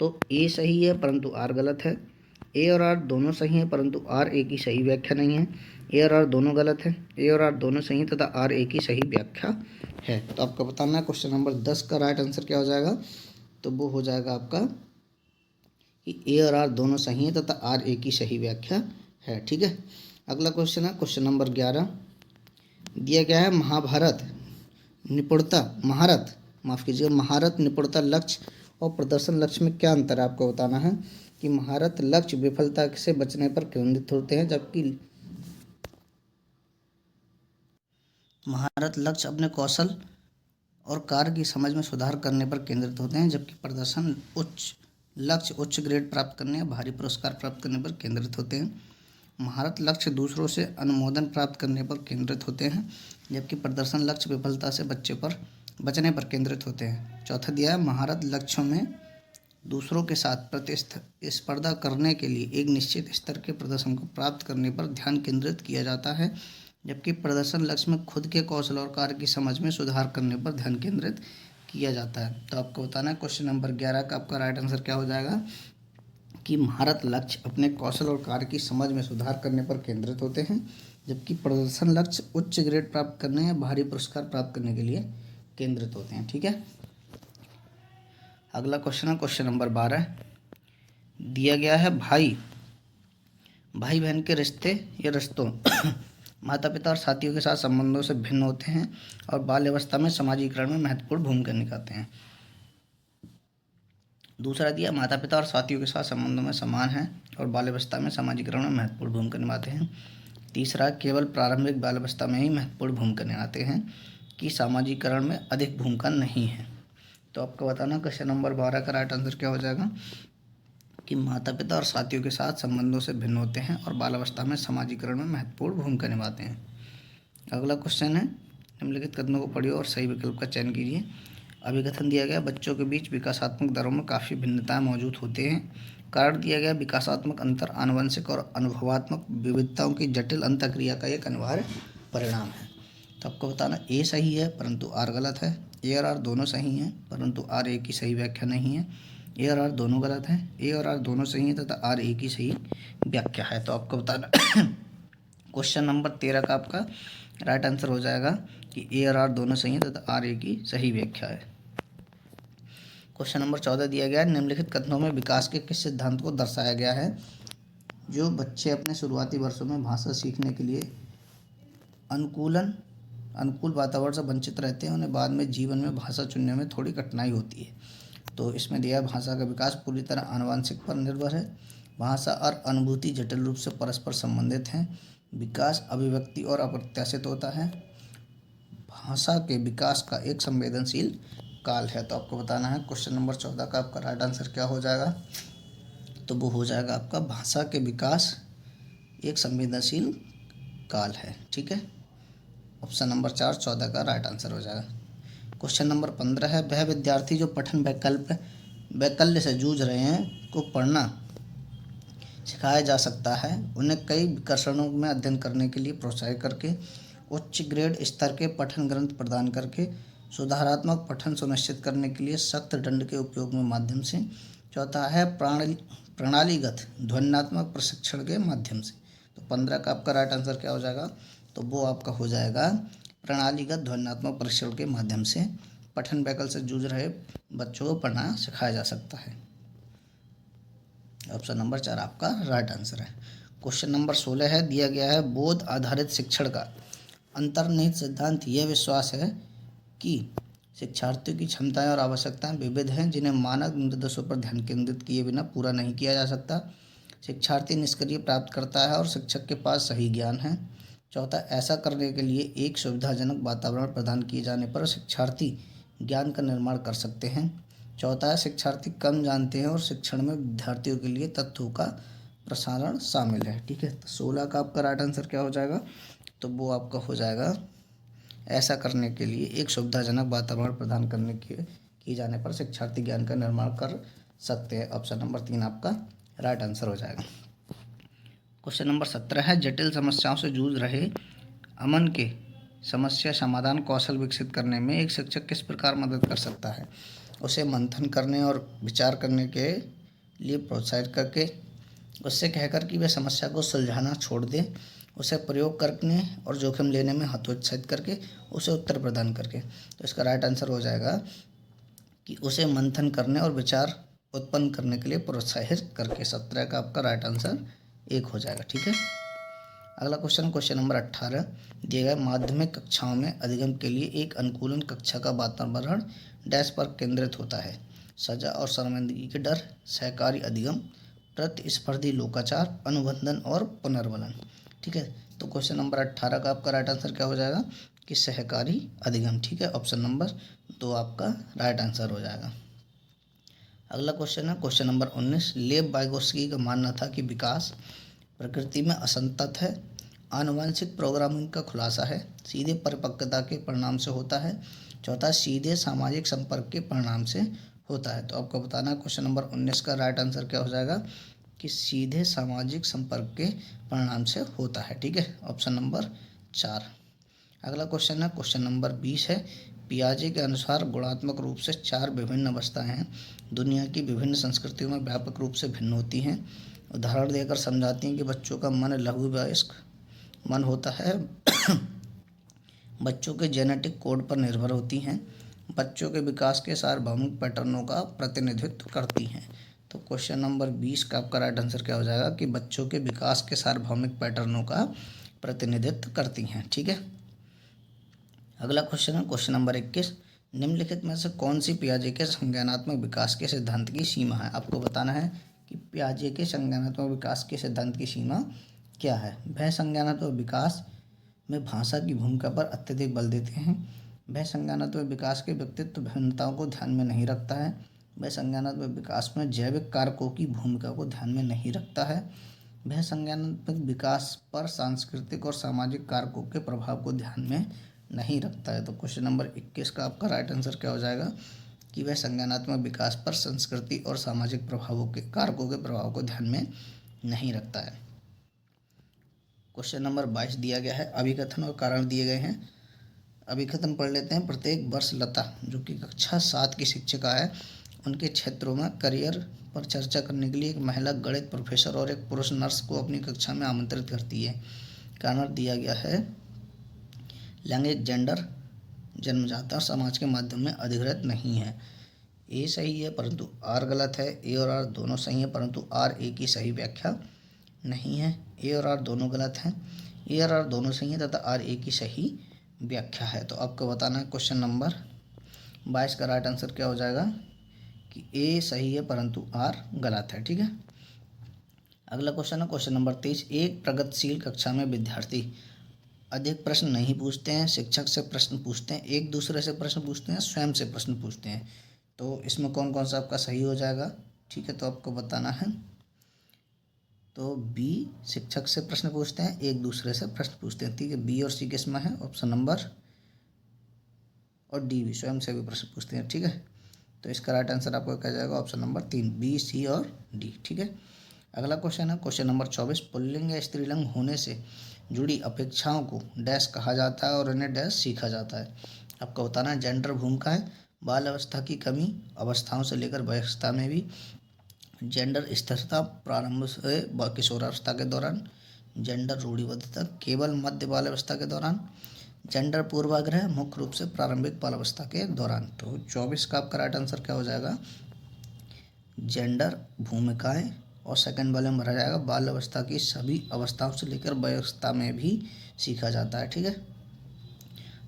तो ए सही है परंतु आर गलत है। ए और आर दोनों सही हैं परंतु आर ए की सही व्याख्या नहीं है। ए और आर दोनों गलत है, ए और आर दोनों सही हैं तथा आर ए की सही व्याख्या है। तो आपको बताना है क्वेश्चन नंबर 10 का राइट आंसर क्या हो जाएगा। तो वो हो जाएगा आपका कि ए और आर दोनों सही हैं तथा आर ए की सही व्याख्या है। ठीक है, अगला क्वेश्चन है क्वेश्चन नंबर 11, दिया गया है महारत निपुणता लक्ष्य और प्रदर्शन लक्ष्य में क्या अंतर है। आपको बताना है कि महारत लक्ष्य विफलता से बचने पर केंद्रित होते हैं जबकि महारत लक्ष्य अपने कौशल और कार्य की समझ में सुधार करने पर केंद्रित होते हैं, जबकि प्रदर्शन उच्च ग्रेड प्राप्त करने या भारी पुरस्कार प्राप्त करने पर केंद्रित होते हैं। महारत लक्ष्य दूसरों से अनुमोदन प्राप्त करने पर केंद्रित होते हैं जबकि प्रदर्शन लक्ष्य विफलता से बचने पर केंद्रित होते हैं। चौथा दिया है, महारत लक्ष्यों में दूसरों के साथ प्रतिस्पर्धा करने के लिए एक निश्चित स्तर के प्रदर्शन को प्राप्त करने पर ध्यान केंद्रित किया जाता है, जबकि प्रदर्शन लक्ष्य में खुद के कौशल और कार्य की समझ में सुधार करने पर ध्यान केंद्रित किया जाता है। तो आपको बताना है क्वेश्चन नंबर 11 का आपका राइट आंसर क्या हो जाएगा कि महारत लक्ष्य अपने कौशल और कार्य की समझ में सुधार करने पर केंद्रित होते हैं जबकि प्रदर्शन लक्ष्य उच्च ग्रेड प्राप्त करने या भारी पुरस्कार प्राप्त करने के लिए केंद्रित होते हैं। ठीक है, अगला क्वेश्चन है क्वेश्चन नंबर 12, दिया गया है भाई बहन के रिश्तों माता पिता और साथियों के साथ संबंधों से भिन्न होते हैं और बाल्य अवस्था में समाजीकरण में महत्वपूर्ण भूमिका निभाते हैं। दूसरा दिया, माता पिता और साथियों के साथ संबंधों में समान हैं और बाल्यावस्था में समाजीकरण में महत्वपूर्ण भूमिका निभाते हैं। तीसरा, केवल प्रारंभिक बाल्यावस्था में ही महत्वपूर्ण भूमिका निभाते हैं कि सामाजीकरण में अधिक भूमिका नहीं है। तो आपको बताना क्वेश्चन नंबर 12 का राइट आंसर क्या हो जाएगा कि माता पिता और साथियों के साथ संबंधों से भिन्न होते हैं और बाल्यावस्था में समाजीकरण में महत्वपूर्ण भूमिका निभाते हैं। अगला क्वेश्चन है, निम्नलिखित कथनों को पढ़िए और सही विकल्प का चयन कीजिए। अभिकथन दिया गया, बच्चों के बीच विकासात्मक दरों में काफ़ी भिन्नताएं मौजूद होते हैं। कारण दिया गया विकासात्मक अंतर आनुवंशिक और अनुभवात्मक विविधताओं की जटिल अंतःक्रिया का एक अनिवार्य परिणाम है। तो आपको बताना ए सही है परंतु आर गलत है, ए और आर दोनों सही हैं परंतु आर ए की सही व्याख्या नहीं है। ए और आर दोनों गलत हैं, ए और आर दोनों सही हैं तथा आर ए की सही व्याख्या है। तो आपको बताना क्वेश्चन नंबर 13 का आपका राइट आंसर हो जाएगा कि ए और आर दोनों सही हैं तथा आर ए की सही व्याख्या है। क्वेश्चन नंबर 14 दिया गया है, निम्नलिखित कथनों में विकास के किस सिद्धांत को दर्शाया गया है। जो बच्चे अपने शुरुआती वर्षों में भाषा सीखने के लिए अनुकूल वातावरण से वंचित रहते हैं उन्हें बाद में जीवन में भाषा चुनने में थोड़ी कठिनाई होती है। तो इसमें दिया भाषा का विकास पूरी तरह आनुवंशिक पर निर्भर है। भाषा और अनुभूति जटिल रूप से परस्पर संबंधित हैं। विकास अभिव्यक्ति और अप्रत्याशित होता है। भाषा के विकास का एक संवेदनशील काल है। तो आपको बताना है क्वेश्चन नंबर 14 का आपका राइट आंसर क्या हो जाएगा। तो वो हो जाएगा आपका भाषा के विकास एक संवेदनशील काल है। ठीक है, ऑप्शन नंबर 4 14 का राइट आंसर हो जाएगा। क्वेश्चन नंबर 15 है, वह विद्यार्थी जो पठन वैकल्य से जूझ रहे हैं को पढ़ना सिखाया जा सकता है। उन्हें कई विकर्षणों में अध्ययन करने के लिए प्रोत्साहित करके, उच्च ग्रेड स्तर के पठन ग्रंथ प्रदान करके, सुधारात्मक पठन सुनिश्चित करने के लिए सख्त दंड के उपयोग में माध्यम से। चौथा है प्रणालीगत ध्वन्यात्मक प्रशिक्षण के माध्यम से। तो 15 का आपका राइट आंसर क्या हो जाएगा। तो वो आपका हो जाएगा प्रणालीगत ध्वन्यात्मक प्रशिक्षण के माध्यम से पठन वैकल्य से जूझ रहे बच्चों को पढ़ना सिखाया जा सकता है। ऑप्शन नंबर 4 आपका राइट आंसर है। क्वेश्चन नंबर 16 है, दिया गया है बोध आधारित शिक्षण का अंतर्निहित सिद्धांत यह विश्वास है कि शिक्षार्थियों की क्षमताएं और आवश्यकताएं विविध हैं जिन्हें मानक निर्देशों पर ध्यान केंद्रित किए बिना पूरा नहीं किया जा सकता। शिक्षार्थी निष्क्रिय प्राप्त करता है और शिक्षक के पास सही ज्ञान है। चौथा, ऐसा करने के लिए एक सुविधाजनक वातावरण प्रदान किए जाने पर शिक्षार्थी ज्ञान का निर्माण कर सकते हैं। चौथा है, शिक्षार्थी कम जानते हैं और शिक्षण में विद्यार्थियों के लिए तथ्यों का प्रसारण शामिल है। ठीक है, तो 16 का आपका राइट आंसर क्या हो जाएगा। तो वो आपका हो जाएगा ऐसा करने के लिए एक सुविधाजनक वातावरण प्रदान करने किए जाने पर शिक्षार्थी ज्ञान का निर्माण कर सकते हैं। ऑप्शन नंबर 3 आपका राइट आंसर हो जाएगा। क्वेश्चन नंबर 17 है, जटिल समस्याओं से जूझ रहे अमन के समस्या समाधान कौशल विकसित करने में एक शिक्षक किस प्रकार मदद कर सकता है। उसे मंथन करने और विचार करने के लिए प्रोत्साहित करके, उससे कहकर कि वह समस्या को सुलझाना छोड़ दे, उसे प्रयोग करने और जोखिम लेने में हतोत्साहित करके, उसे उत्तर प्रदान करके। तो इसका राइट आंसर हो जाएगा कि उसे मंथन करने और विचार उत्पन्न करने के लिए प्रोत्साहित करके। 17 का आपका राइट आंसर 1 हो जाएगा। ठीक है, अगला क्वेश्चन नंबर 18 दिए गए माध्यमिक कक्षाओं में अधिगम के लिए एक अनुकूलन कक्षा का वातावरण डैश पर केंद्रित होता है। सजा और शर्मिंदगी के डर, सहकारी अधिगम, प्रतिस्पर्धी लोकाचार, अनुबंधन और पुनर्वलन। ठीक है, तो क्वेश्चन नंबर 18 का आपका राइट आंसर क्या हो जाएगा कि सहकारी अधिगम। ठीक है, ऑप्शन नंबर 2 आपका राइट आंसर हो जाएगा। अगला क्वेश्चन है क्वेश्चन नंबर 19, लेव वाइगोत्स्की का मानना था कि विकास प्रकृति में असंतत है, आनुवंशिक प्रोग्रामिंग का खुलासा है, सीधे परिपक्वता के परिणाम से होता है। चौथा, सीधे सामाजिक संपर्क के परिणाम से होता है। तो आपको बताना है क्वेश्चन नंबर 19 का राइट आंसर क्या हो जाएगा कि सीधे सामाजिक संपर्क के परिणाम से होता है। ठीक है, ऑप्शन नंबर 4। अगला क्वेश्चन है क्वेश्चन नंबर 20 है, पियाजे के अनुसार गुणात्मक रूप से 4 विभिन्न अवस्थाएं हैं, दुनिया की विभिन्न संस्कृतियों में व्यापक रूप से भिन्न होती हैं। उदाहरण देकर समझाती हैं कि बच्चों का मन लघु वयस्क मन होता है, बच्चों के जेनेटिक कोड पर निर्भर होती हैं, बच्चों के विकास के सार्वभौमिक पैटर्नों का प्रतिनिधित्व करती हैं। तो क्वेश्चन नंबर 20 का आपका राइट आंसर क्या हो जाएगा कि बच्चों के विकास के सार्वभौमिक पैटर्नों का प्रतिनिधित्व करती हैं। ठीक है, अगला क्वेश्चन है क्वेश्चन नंबर 21, निम्नलिखित में से कौन सी पियाजे के संज्ञानात्मक विकास के सिद्धांत की सीमा है। आपको बताना है कि पियाजे के संज्ञानात्मक विकास के सिद्धांत की सीमा क्या है। वह संज्ञानात्मक विकास में भाषा की भूमिका पर अत्यधिक बल देते हैं। वह संज्ञानात्मक विकास के व्यक्तित्व भिन्नताओं को ध्यान में नहीं रखता है। वह संज्ञानात्मक विकास में जैविक कारकों की भूमिका को ध्यान में नहीं रखता है। वह संज्ञानात्मक विकास पर सांस्कृतिक और सामाजिक कारकों के प्रभाव को ध्यान में नहीं रखता है। तो क्वेश्चन नंबर 21 का आपका राइट आंसर क्या हो जाएगा कि वह संज्ञानात्मक विकास पर संस्कृति और सामाजिक प्रभावों के कारकों के प्रभाव को ध्यान में नहीं रखता है। क्वेश्चन नंबर 22 दिया गया है, अभिकथन और कारण दिए गए हैं। अभिकथन पढ़ लेते हैं। प्रत्येक वर्ष लता, जो कि कक्षा 7 की शिक्षिका है, उनके क्षेत्रों में करियर पर चर्चा करने के लिए एक महिला गणित प्रोफेसर और एक पुरुष नर्स को अपनी कक्षा में आमंत्रित करती है। कारण दिया गया है, लैंगिक जेंडर जन्मजात और समाज के माध्यम में अधिकृत नहीं है। ए सही है परंतु आर गलत है। ए और आर दोनों सही है परंतु आर ए की सही व्याख्या नहीं है। ए और आर दोनों गलत हैं। ए और आर दोनों सही है तथा आर ए की सही व्याख्या है। तो आपको बताना है क्वेश्चन नंबर 22 का राइट आंसर क्या हो जाएगा कि ए सही है परंतु आर गलत है। ठीक है, अगला क्वेश्चन है क्वेश्चन नंबर 23। एक प्रगतिशील कक्षा में विद्यार्थी अधिक प्रश्न नहीं पूछते हैं, शिक्षक से प्रश्न पूछते हैं, एक दूसरे से प्रश्न पूछते हैं, स्वयं से प्रश्न पूछते हैं। तो इसमें कौन कौन सा आपका सही हो जाएगा? ठीक है, तो आपको बताना है। तो बी शिक्षक से प्रश्न पूछते हैं, एक दूसरे से प्रश्न पूछते हैं। ठीक है, बी और सी किस में है? ऑप्शन नंबर, और डी भी स्वयं से भी प्रश्न पूछते हैं। ठीक है, तो इसका राइट आंसर आपको क्या जाएगा? ऑप्शन नंबर 3, बी, सी और डी। ठीक है, अगला क्वेश्चन है क्वेश्चन नंबर 24। पुल्लिंग या स्त्रीलिंग होने से जुड़ी अपेक्षाओं को डैश कहा जाता है और इन्हें डैश सीखा जाता है। आपको बताना है जेंडर भूमिका है, बाल अवस्था की कमी, अवस्थाओं से लेकर वयस्कता में भी, जेंडर स्थिरता प्रारंभ से किशोरावस्था के दौरान, जेंडर रूढ़िबद्धता केवल मध्य बाल अवस्था के दौरान, जेंडर पूर्वाग्रह मुख्य रूप से प्रारंभिक बाल अवस्था के दौरान। तो 24 का आपका राइट आंसर क्या हो जाएगा? जेंडर भूमिकाएं, और सेकंड वाले में भरा जाएगा बाल अवस्था की सभी अवस्थाओं से लेकर वयस्कता में भी सीखा जाता है। ठीक है,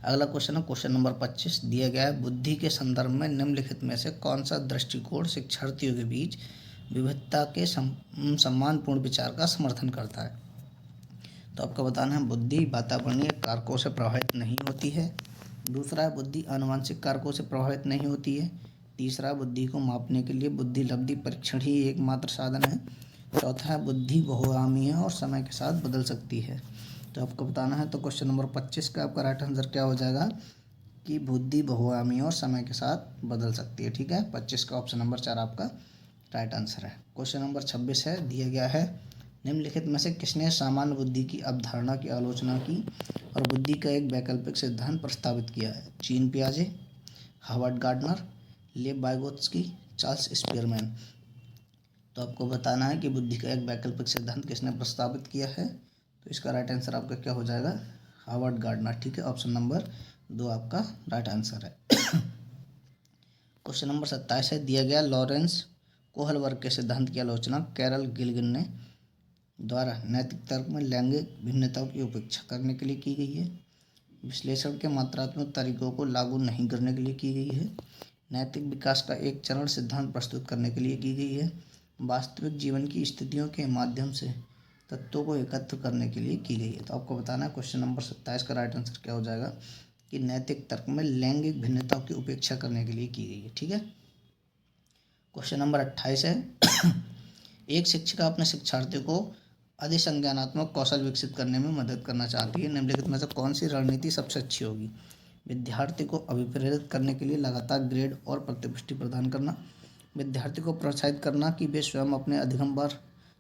अगला क्वेश्चन है क्वेश्चन नंबर 25 दिया गया है, बुद्धि के संदर्भ में निम्नलिखित में से कौन सा दृष्टिकोण शिक्षार्थियों के बीच विविधता के सम्मानपूर्ण विचार का समर्थन करता है? तो आपको बताना है बुद्धि वातावरणीय कारकों से प्रभावित नहीं होती है। दूसरा है बुद्धि आनुवंशिक कारकों से प्रभावित नहीं होती है। तीसरा, बुद्धि को मापने के लिए बुद्धि लब्धि परीक्षण ही एकमात्र साधन है। चौथा है बुद्धि बहुआयामी है और समय के साथ बदल सकती है। तो आपको बताना है। तो क्वेश्चन नंबर 25 का आपका राइट आंसर क्या हो जाएगा कि बुद्धि बहुआयामी और समय के साथ बदल सकती है। ठीक है, 25 का ऑप्शन नंबर 4 आपका राइट आंसर है। क्वेश्चन नंबर 26 है, दिया गया है, निम्नलिखित में से किसने सामान्य बुद्धि की अवधारणा की आलोचना की और बुद्धि का एक वैकल्पिक सिद्धांत प्रस्तावित किया है? जीन पियाजे, Howard Gardner, Lev Vygotsky, Charles Spearman. तो आपको बताना है कि बुद्धि का एक वैकल्पिक सिद्धांत किसने प्रस्तावित किया है? तो इसका राइट आंसर आपका क्या हो जाएगा? Harvard gardener. ठीक है, ऑप्शन नंबर 2 आपका राइट आंसर है। क्वेश्चन नंबर 27 है, दिया गया लॉरेंस कोहलबर्ग के सिद्धांत की आलोचना कैरल गिलगिन ने द्वारा नैतिक तर्क में लैंगिक भिन्नताओं की उपेक्षा करने के लिए की गई है। विश्लेषण के मात्रात्मक तरीकों को लागू नहीं करने के लिए की गई है। नैतिक विकास का एक चरण सिद्धांत प्रस्तुत करने के लिए की गई है। वास्तविक जीवन की स्थितियों के माध्यम से तत्वों को एकत्र करने के लिए की गई है। तो आपको बताना है क्वेश्चन नंबर 27 का राइट आंसर क्या हो जाएगा कि नैतिक तर्क में लैंगिक भिन्नताओं की उपेक्षा करने के लिए की गई है। ठीक है, क्वेश्चन नंबर 28 है, एक शिक्षिका अपने शिक्षार्थियों को अधिसंज्ञानात्मक कौशल विकसित करने में मदद करना चाहती है। निम्नलिखित में से कौन सी रणनीति सबसे अच्छी होगी? विद्यार्थी को अभिप्रेरित करने के लिए लगातार ग्रेड और प्रतिपुष्टि प्रदान करना, विद्यार्थी को प्रोत्साहित करना कि वे स्वयं अपने अधिगम पर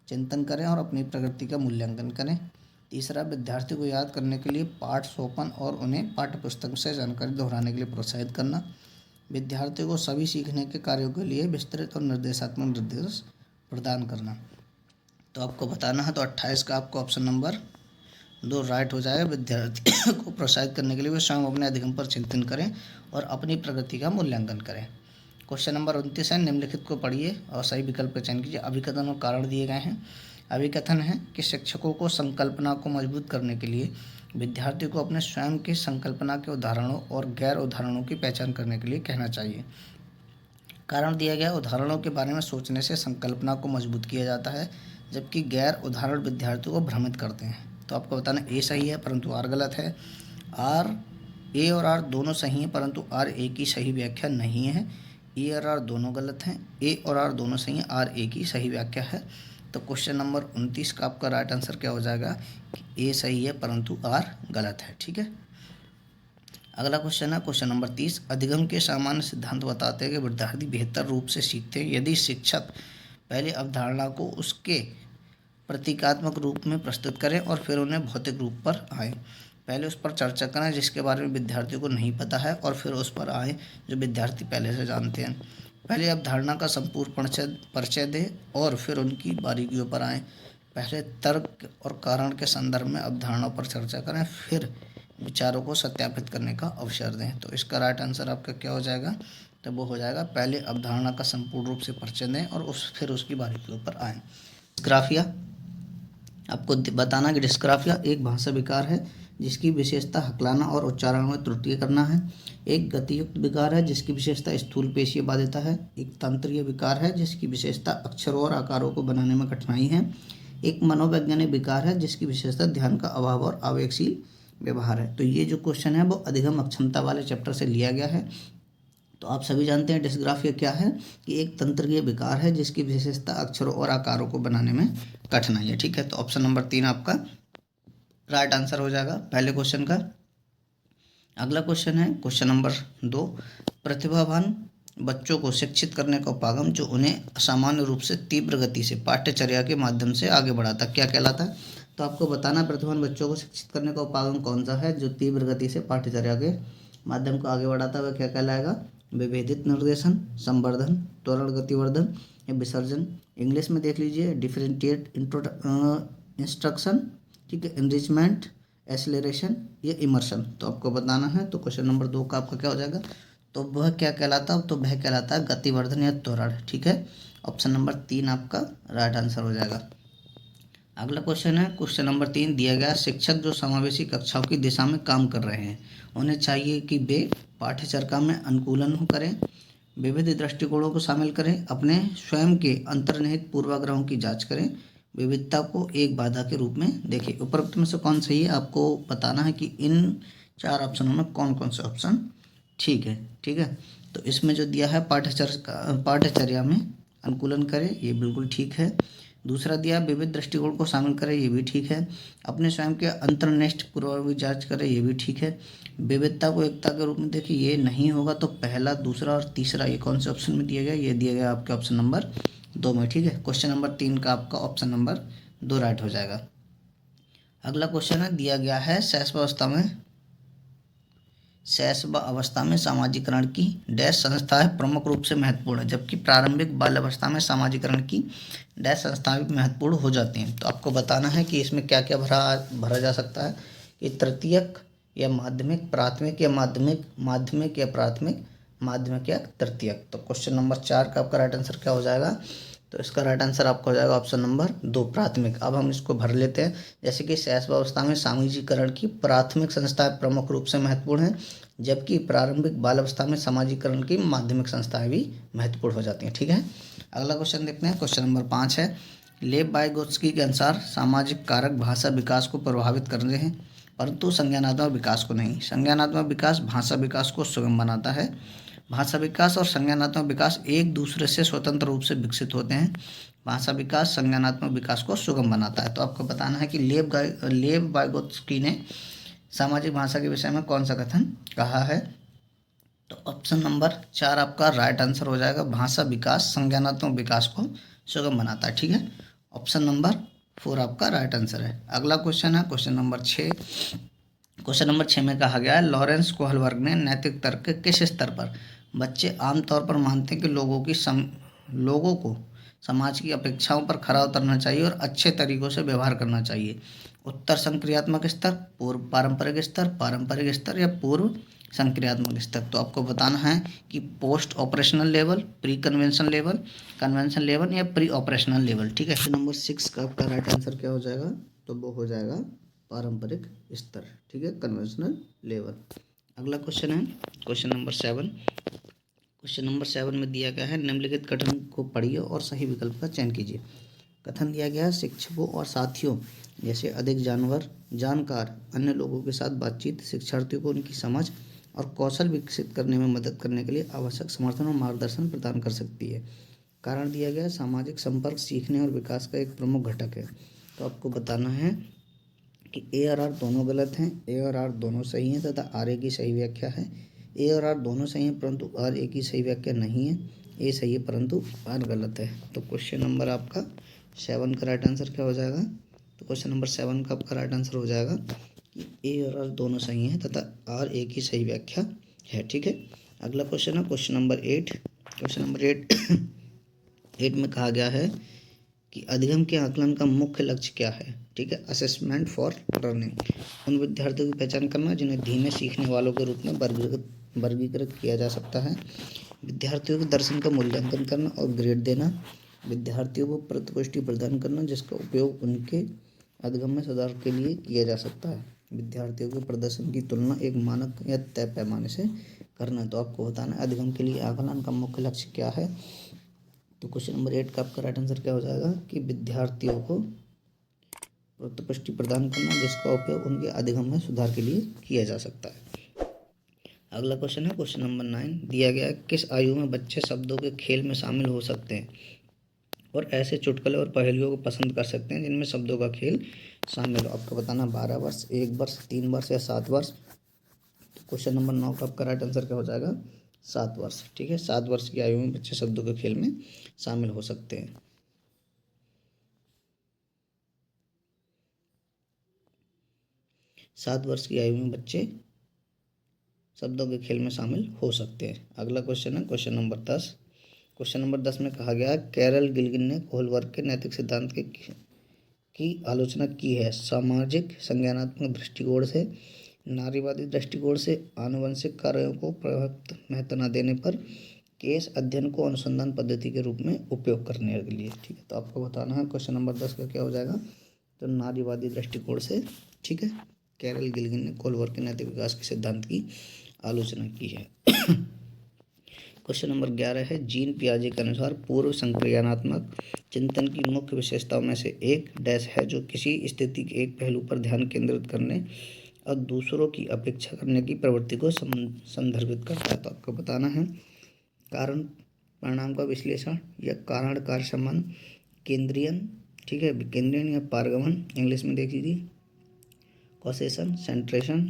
चिंतन करें और अपनी प्रगति का मूल्यांकन करें। तीसरा, विद्यार्थी को याद करने के लिए पाठ सौंपन और उन्हें पाठ्यपुस्तक से जानकारी दोहराने के लिए प्रोत्साहित करना, विद्यार्थियों को सभी सीखने के कार्यों के लिए विस्तृत और निर्देशात्मक निर्देश प्रदान करना। तो आपको बताना है। तो 28 का आपको ऑप्शन नंबर 2 राइट हो जाएगा। विद्यार्थी को प्रोत्साहित करने के लिए वे स्वयं अपने अधिगम पर चिंतन करें और अपनी प्रगति का मूल्यांकन करें। क्वेश्चन नंबर 29 है, निम्नलिखित को पढ़िए और सही विकल्प का चयन कीजिए। अभिकथन और कारण दिए गए हैं। अभिकथन है कि शिक्षकों को संकल्पना को मजबूत करने के लिए विद्यार्थियों को अपने स्वयं के संकल्पना के उदाहरणों और गैर उदाहरणों की पहचान करने के लिए कहना चाहिए। कारण दिया गया, उदाहरणों के बारे में सोचने से संकल्पना को मजबूत किया जाता है जबकि गैर उदाहरण विद्यार्थियों को भ्रमित करते हैं। तो आपको बताना ए सही है परंतु आर गलत है। आर, ए और आर दोनों सही हैं परंतु आर ए की सही व्याख्या नहीं है। ए और आर दोनों गलत हैं। ए और आर दोनों सही हैं, आर ए की सही व्याख्या है। तो क्वेश्चन नंबर 29 का आपका राइट आंसर क्या हो जाएगा कि ए सही है परंतु आर गलत है। ठीक है, अगला क्वेश्चन है क्वेश्चन नंबर 30, अधिगम के सामान्य सिद्धांत बताते हैं कि विद्यार्थी बेहतर रूप से सीखते हैं यदि शिक्षक पहले अवधारणा को उसके प्रतीकात्मक रूप में प्रस्तुत करें और फिर उन्हें भौतिक रूप पर आए। पहले उस पर चर्चा करें जिसके बारे में विद्यार्थियों को नहीं पता है और फिर उस पर आए जो विद्यार्थी पहले से जानते हैं। पहले अवधारणा का संपूर्ण परिचय दें और फिर उनकी बारीकियों पर आएँ। पहले तर्क और कारण के संदर्भ में अवधारणाओं पर चर्चा करें, फिर विचारों को सत्यापित करने का अवसर दें। तो इसका राइट आंसर आपका क्या हो जाएगा? तो वो हो जाएगा पहले अवधारणा का संपूर्ण रूप से परिचय दें और फिर उसकी बारीकियों पर आएँ। डिस्ग्राफिया, आपको बताना कि डिस्ग्राफिया एक भाषा विकार है जिसकी विशेषता हकलाना और उच्चारण में त्रुटि करना है। एक गतियुक्त विकार है जिसकी विशेषता स्थूल पेशीय बाध्यता है। एक तंत्रीय विकार है जिसकी विशेषता अक्षरों और आकारों को बनाने में कठिनाई है। एक मनोवैज्ञानिक विकार है जिसकी विशेषता ध्यान का अभाव और आवेगशील व्यवहार है। तो ये जो क्वेश्चन है वो अधिगम अक्षमता वाले चैप्टर से लिया गया है। तो आप सभी जानते हैं डिस्ग्राफिया क्या है कि एक तंत्रीय विकार है जिसकी विशेषता अक्षरों और आकारों को बनाने में कठिनाई है। ठीक है, तो ऑप्शन नंबर 3 आपका राइट आंसर हो जाएगा पहले क्वेश्चन का। अगला क्वेश्चन है क्वेश्चन नंबर 2, प्रतिभावान बच्चों को शिक्षित करने का उपागम जो उन्हें असामान्य रूप से तीव्र गति से पाठ्यचर्या के माध्यम से आगे बढ़ाता क्या कहलाता है? तो आपको बताना प्रतिभावान बच्चों को शिक्षित करने का उपागम कौन सा है जो तीव्र गति से पाठ्यचर्या के माध्यम को आगे बढ़ाता है, वह क्या कहलाएगा? विभेदित निर्देशन, संवर्धन, त्वरण गतिवर्धन या विसर्जन। इंग्लिश में देख लीजिए डिफरेंशिएट इंस्ट्रक्शन, ठीक है, एनरिचमेंट, एसिलरेशन या इमर्शन। तो आपको बताना है। तो क्वेश्चन नंबर 2 का आपका क्या हो जाएगा? तो वह क्या कहलाता है? तो वह कहलाता है गतिवर्धन या त्वरण। ठीक है, ऑप्शन नंबर 3 आपका राइट आंसर हो जाएगा। अगला क्वेश्चन है क्वेश्चन नंबर 3, दिया गया शिक्षक जो समावेशी कक्षाओं की दिशा में काम कर रहे हैं उन्हें चाहिए कि वे पाठ्यचर्या में अनुकूलन करें, विविध दृष्टिकोणों को शामिल करें, अपने स्वयं के अंतर्निहित पूर्वाग्रहों की जांच करें, विविधता को एक बाधा के रूप में देखें। उपरोक्त में से कौन सही है? आपको बताना है कि इन 4 ऑप्शनों में कौन कौन से ऑप्शन ठीक है। ठीक है, तो इसमें जो दिया है पाठ्यचर्या में अनुकूलन करें, ये बिल्कुल ठीक है। दूसरा दिया विविध दृष्टिकोण को शामिल करें, ये भी ठीक है। अपने स्वयं के अंतर्निष्ठ पूर्वाग्रह जांच करें, ये भी ठीक है। विविधता को एकता के रूप में देखिए, ये नहीं होगा। तो पहला, दूसरा और तीसरा ये कौन से ऑप्शन में दिया गया? ये दिया गया आपके ऑप्शन नंबर 2 में। ठीक है, क्वेश्चन नंबर 3 का आपका ऑप्शन नंबर 2 राइट हो जाएगा। अगला क्वेश्चन है दिया गया है शैशव अवस्था में सामाजिकरण की डैश संस्थाएं प्रमुख रूप से महत्वपूर्ण है, जबकि प्रारंभिक बाल अवस्था में सामाजिकरण की डैश संस्थाएं भी महत्वपूर्ण हो जाती हैं। तो आपको बताना है कि इसमें क्या क्या भरा जा सकता है कि तृतीयक या माध्यमिक, प्राथमिक या माध्यमिक या प्राथमिक, माध्यमिक या तृतीयक। तो क्वेश्चन नंबर 4 का आपका राइट आंसर क्या हो जाएगा? तो इसका राइट आंसर आपका हो जाएगा ऑप्शन नंबर 2 प्राथमिक। अब हम इसको भर लेते हैं। जैसे कि शैशवावस्था में सामाजिकरण की प्राथमिक संस्थाएं प्रमुख रूप से महत्वपूर्ण हैं, जबकि प्रारंभिक बाल अवस्था में सामाजिकरण की माध्यमिक संस्थाएं भी महत्वपूर्ण हो जाती हैं। ठीक है, अगला क्वेश्चन देखते हैं। क्वेश्चन नंबर 5 है, लेव वाइगोत्स्की के अनुसार सामाजिक कारक भाषा विकास को प्रभावित कर रहे हैं परंतु संज्ञानात्मक विकास को नहीं। संज्ञानात्मक विकास भाषा विकास को सुगम बनाता है। भाषा विकास और संज्ञानात्मक विकास एक दूसरे से स्वतंत्र रूप से विकसित होते हैं। भाषा विकास संज्ञानात्मक विकास को सुगम बनाता है। तो आपको बताना है कि लेव वाइगोत्स्की ने सामाजिक भाषा के विषय में कौन सा कथन कहा है? तो ऑप्शन नंबर 4 आपका राइट आंसर हो जाएगा। भाषा विकास संज्ञानात्मक विकास को सुगम बनाता है। ठीक है, ऑप्शन नंबर 4 आपका राइट आंसर है। अगला क्वेश्चन है क्वेश्चन नंबर 6। क्वेश्चन नंबर 6 में कहा गया है, लॉरेंस कोहलबर्ग ने नैतिक तर्क के किस स्तर पर बच्चे आमतौर पर मानते हैं कि लोगों को समाज की अपेक्षाओं पर खरा उतरना चाहिए और अच्छे तरीकों से व्यवहार करना चाहिए। उत्तर संक्रियात्मक स्तर, पूर्व पारंपरिक स्तर या पूर्व संक्रियात्मक स्तर। तो आपको बताना है कि post operational level, pre convention level या प्री ऑपरेशनल लेवल। ठीक है, नंबर 6 का आपका राइट आंसर क्या हो जाएगा? तो वो हो जाएगा पारंपरिक स्तर। ठीक है, कन्वेंशनल लेवल। अगला क्वेश्चन है क्वेश्चन नंबर 7। क्वेश्चन नंबर 7 में दिया गया है, निम्नलिखित कथन को पढ़िए और सही विकल्प का चयन कीजिए। कथन दिया गया है, शिक्षकों और साथियों जैसे अधिक जानकार अन्य लोगों के साथ बातचीत शिक्षार्थियों को उनकी समझ और कौशल विकसित करने में मदद करने के लिए आवश्यक समर्थन और मार्गदर्शन प्रदान कर सकती है। कारण दिया गया है, सामाजिक संपर्क सीखने और विकास का एक प्रमुख घटक है। तो आपको बताना है कि ए और आर दोनों गलत हैं, ए और आर दोनों सही हैं तथा आर ए की सही व्याख्या है। ए और आर दोनों सही हैं परंतु आर ए की सही व्याख्या नहीं है। ए सही है परंतु आर गलत है। तो क्वेश्चन नंबर आपका 7 का राइट आंसर क्या हो जाएगा? तो क्वेश्चन नंबर 7 का आपका राइट आंसर हो जाएगा कि ए और आर दोनों सही हैं तथा आर ए की सही व्याख्या है। ठीक है, अगला क्वेश्चन है क्वेश्चन नंबर 8। क्वेश्चन नंबर 8 में कहा गया है कि अधिगम के आकलन का मुख्य लक्ष्य क्या है? ठीक है, असेसमेंट फॉर लर्निंग, उन विद्यार्थियों की पहचान करना जिन्हें धीमे सीखने वालों के रूप में वर्गीकृत किया जा सकता है, विद्यार्थियों के दर्शन का मूल्यांकन करना और ग्रेड देना, विद्यार्थियों को प्रतिपुष्टि प्रदान करना जिसका उपयोग उनके अधिगम में सुधार के लिए किया जा सकता है, विद्यार्थियों के प्रदर्शन की तुलना एक मानक या तय पैमाने से करना। तो आपको बताना है अधिगम के लिए आकलन का मुख्य लक्ष्य क्या है। तो क्वेश्चन नंबर 8 का आपका राइट आंसर क्या हो जाएगा कि विद्यार्थियों को प्रतिपुष्टि प्रदान करना जिसका उपयोग उनके अधिगम में सुधार के लिए किया जा सकता है। अगला क्वेश्चन है क्वेश्चन नंबर 9। दिया गया है किस आयु में बच्चे शब्दों के खेल में शामिल हो सकते हैं और ऐसे चुटकुले और पहेलियों को पसंद कर सकते हैं जिनमें शब्दों का खेल शामिल हो। आपको बताना 12 वर्ष, 1 वर्ष, 3 वर्ष या 7 वर्ष। तो क्वेश्चन नंबर 9 का आपका राइट आंसर क्या हो जाएगा? 7 वर्ष। ठीक है, 7 वर्ष की आयु में बच्चे शब्दों के खेल में शामिल हो सकते हैं। 7 वर्ष की आयु में बच्चे शब्दों के खेल में शामिल हो सकते हैं। अगला क्वेश्चन है क्वेश्चन नंबर 10। क्वेश्चन नंबर 10 में कहा गया कैरल गिल्गिन ने कोहलबर्ग के नैतिक सिद्धांत की आलोचना की है सामाजिक संज्ञानात्मक दृष्टिकोण से, नारीवादी दृष्टिकोण से, आनुवंशिक कार्यों को पर्याप्त महत्व न देने पर, केस अध्ययन को अनुसंधान पद्धति के रूप में उपयोग करने के लिए। ठीक है, तो आपको बताना है क्वेश्चन नंबर 10 का क्या हो जाएगा? तो नारीवादी दृष्टिकोण से। ठीक है, कैरल गिल्गिन ने कोहलबर्ग के नैतिक विकास के सिद्धांत की आलोचना की है। क्वेश्चन नंबर 11 है जीन पियाजे के अनुसार पूर्व संक्रियानात्मक चिंतन की मुख्य विशेषताओं में से एक डैश है जो किसी स्थिति के एक पहलू पर ध्यान केंद्रित करने और दूसरों की अपेक्षा करने की प्रवृत्ति को संदर्भित करता है। तो आपको बताना है कारण परिणाम का विश्लेषण या कारण कार्य संबंध, केंद्रीयन, ठीक है, केंद्रीयन या पारगमन इंग्लिश में देख लीजिए, कॉसेशन, सेंट्रेशन,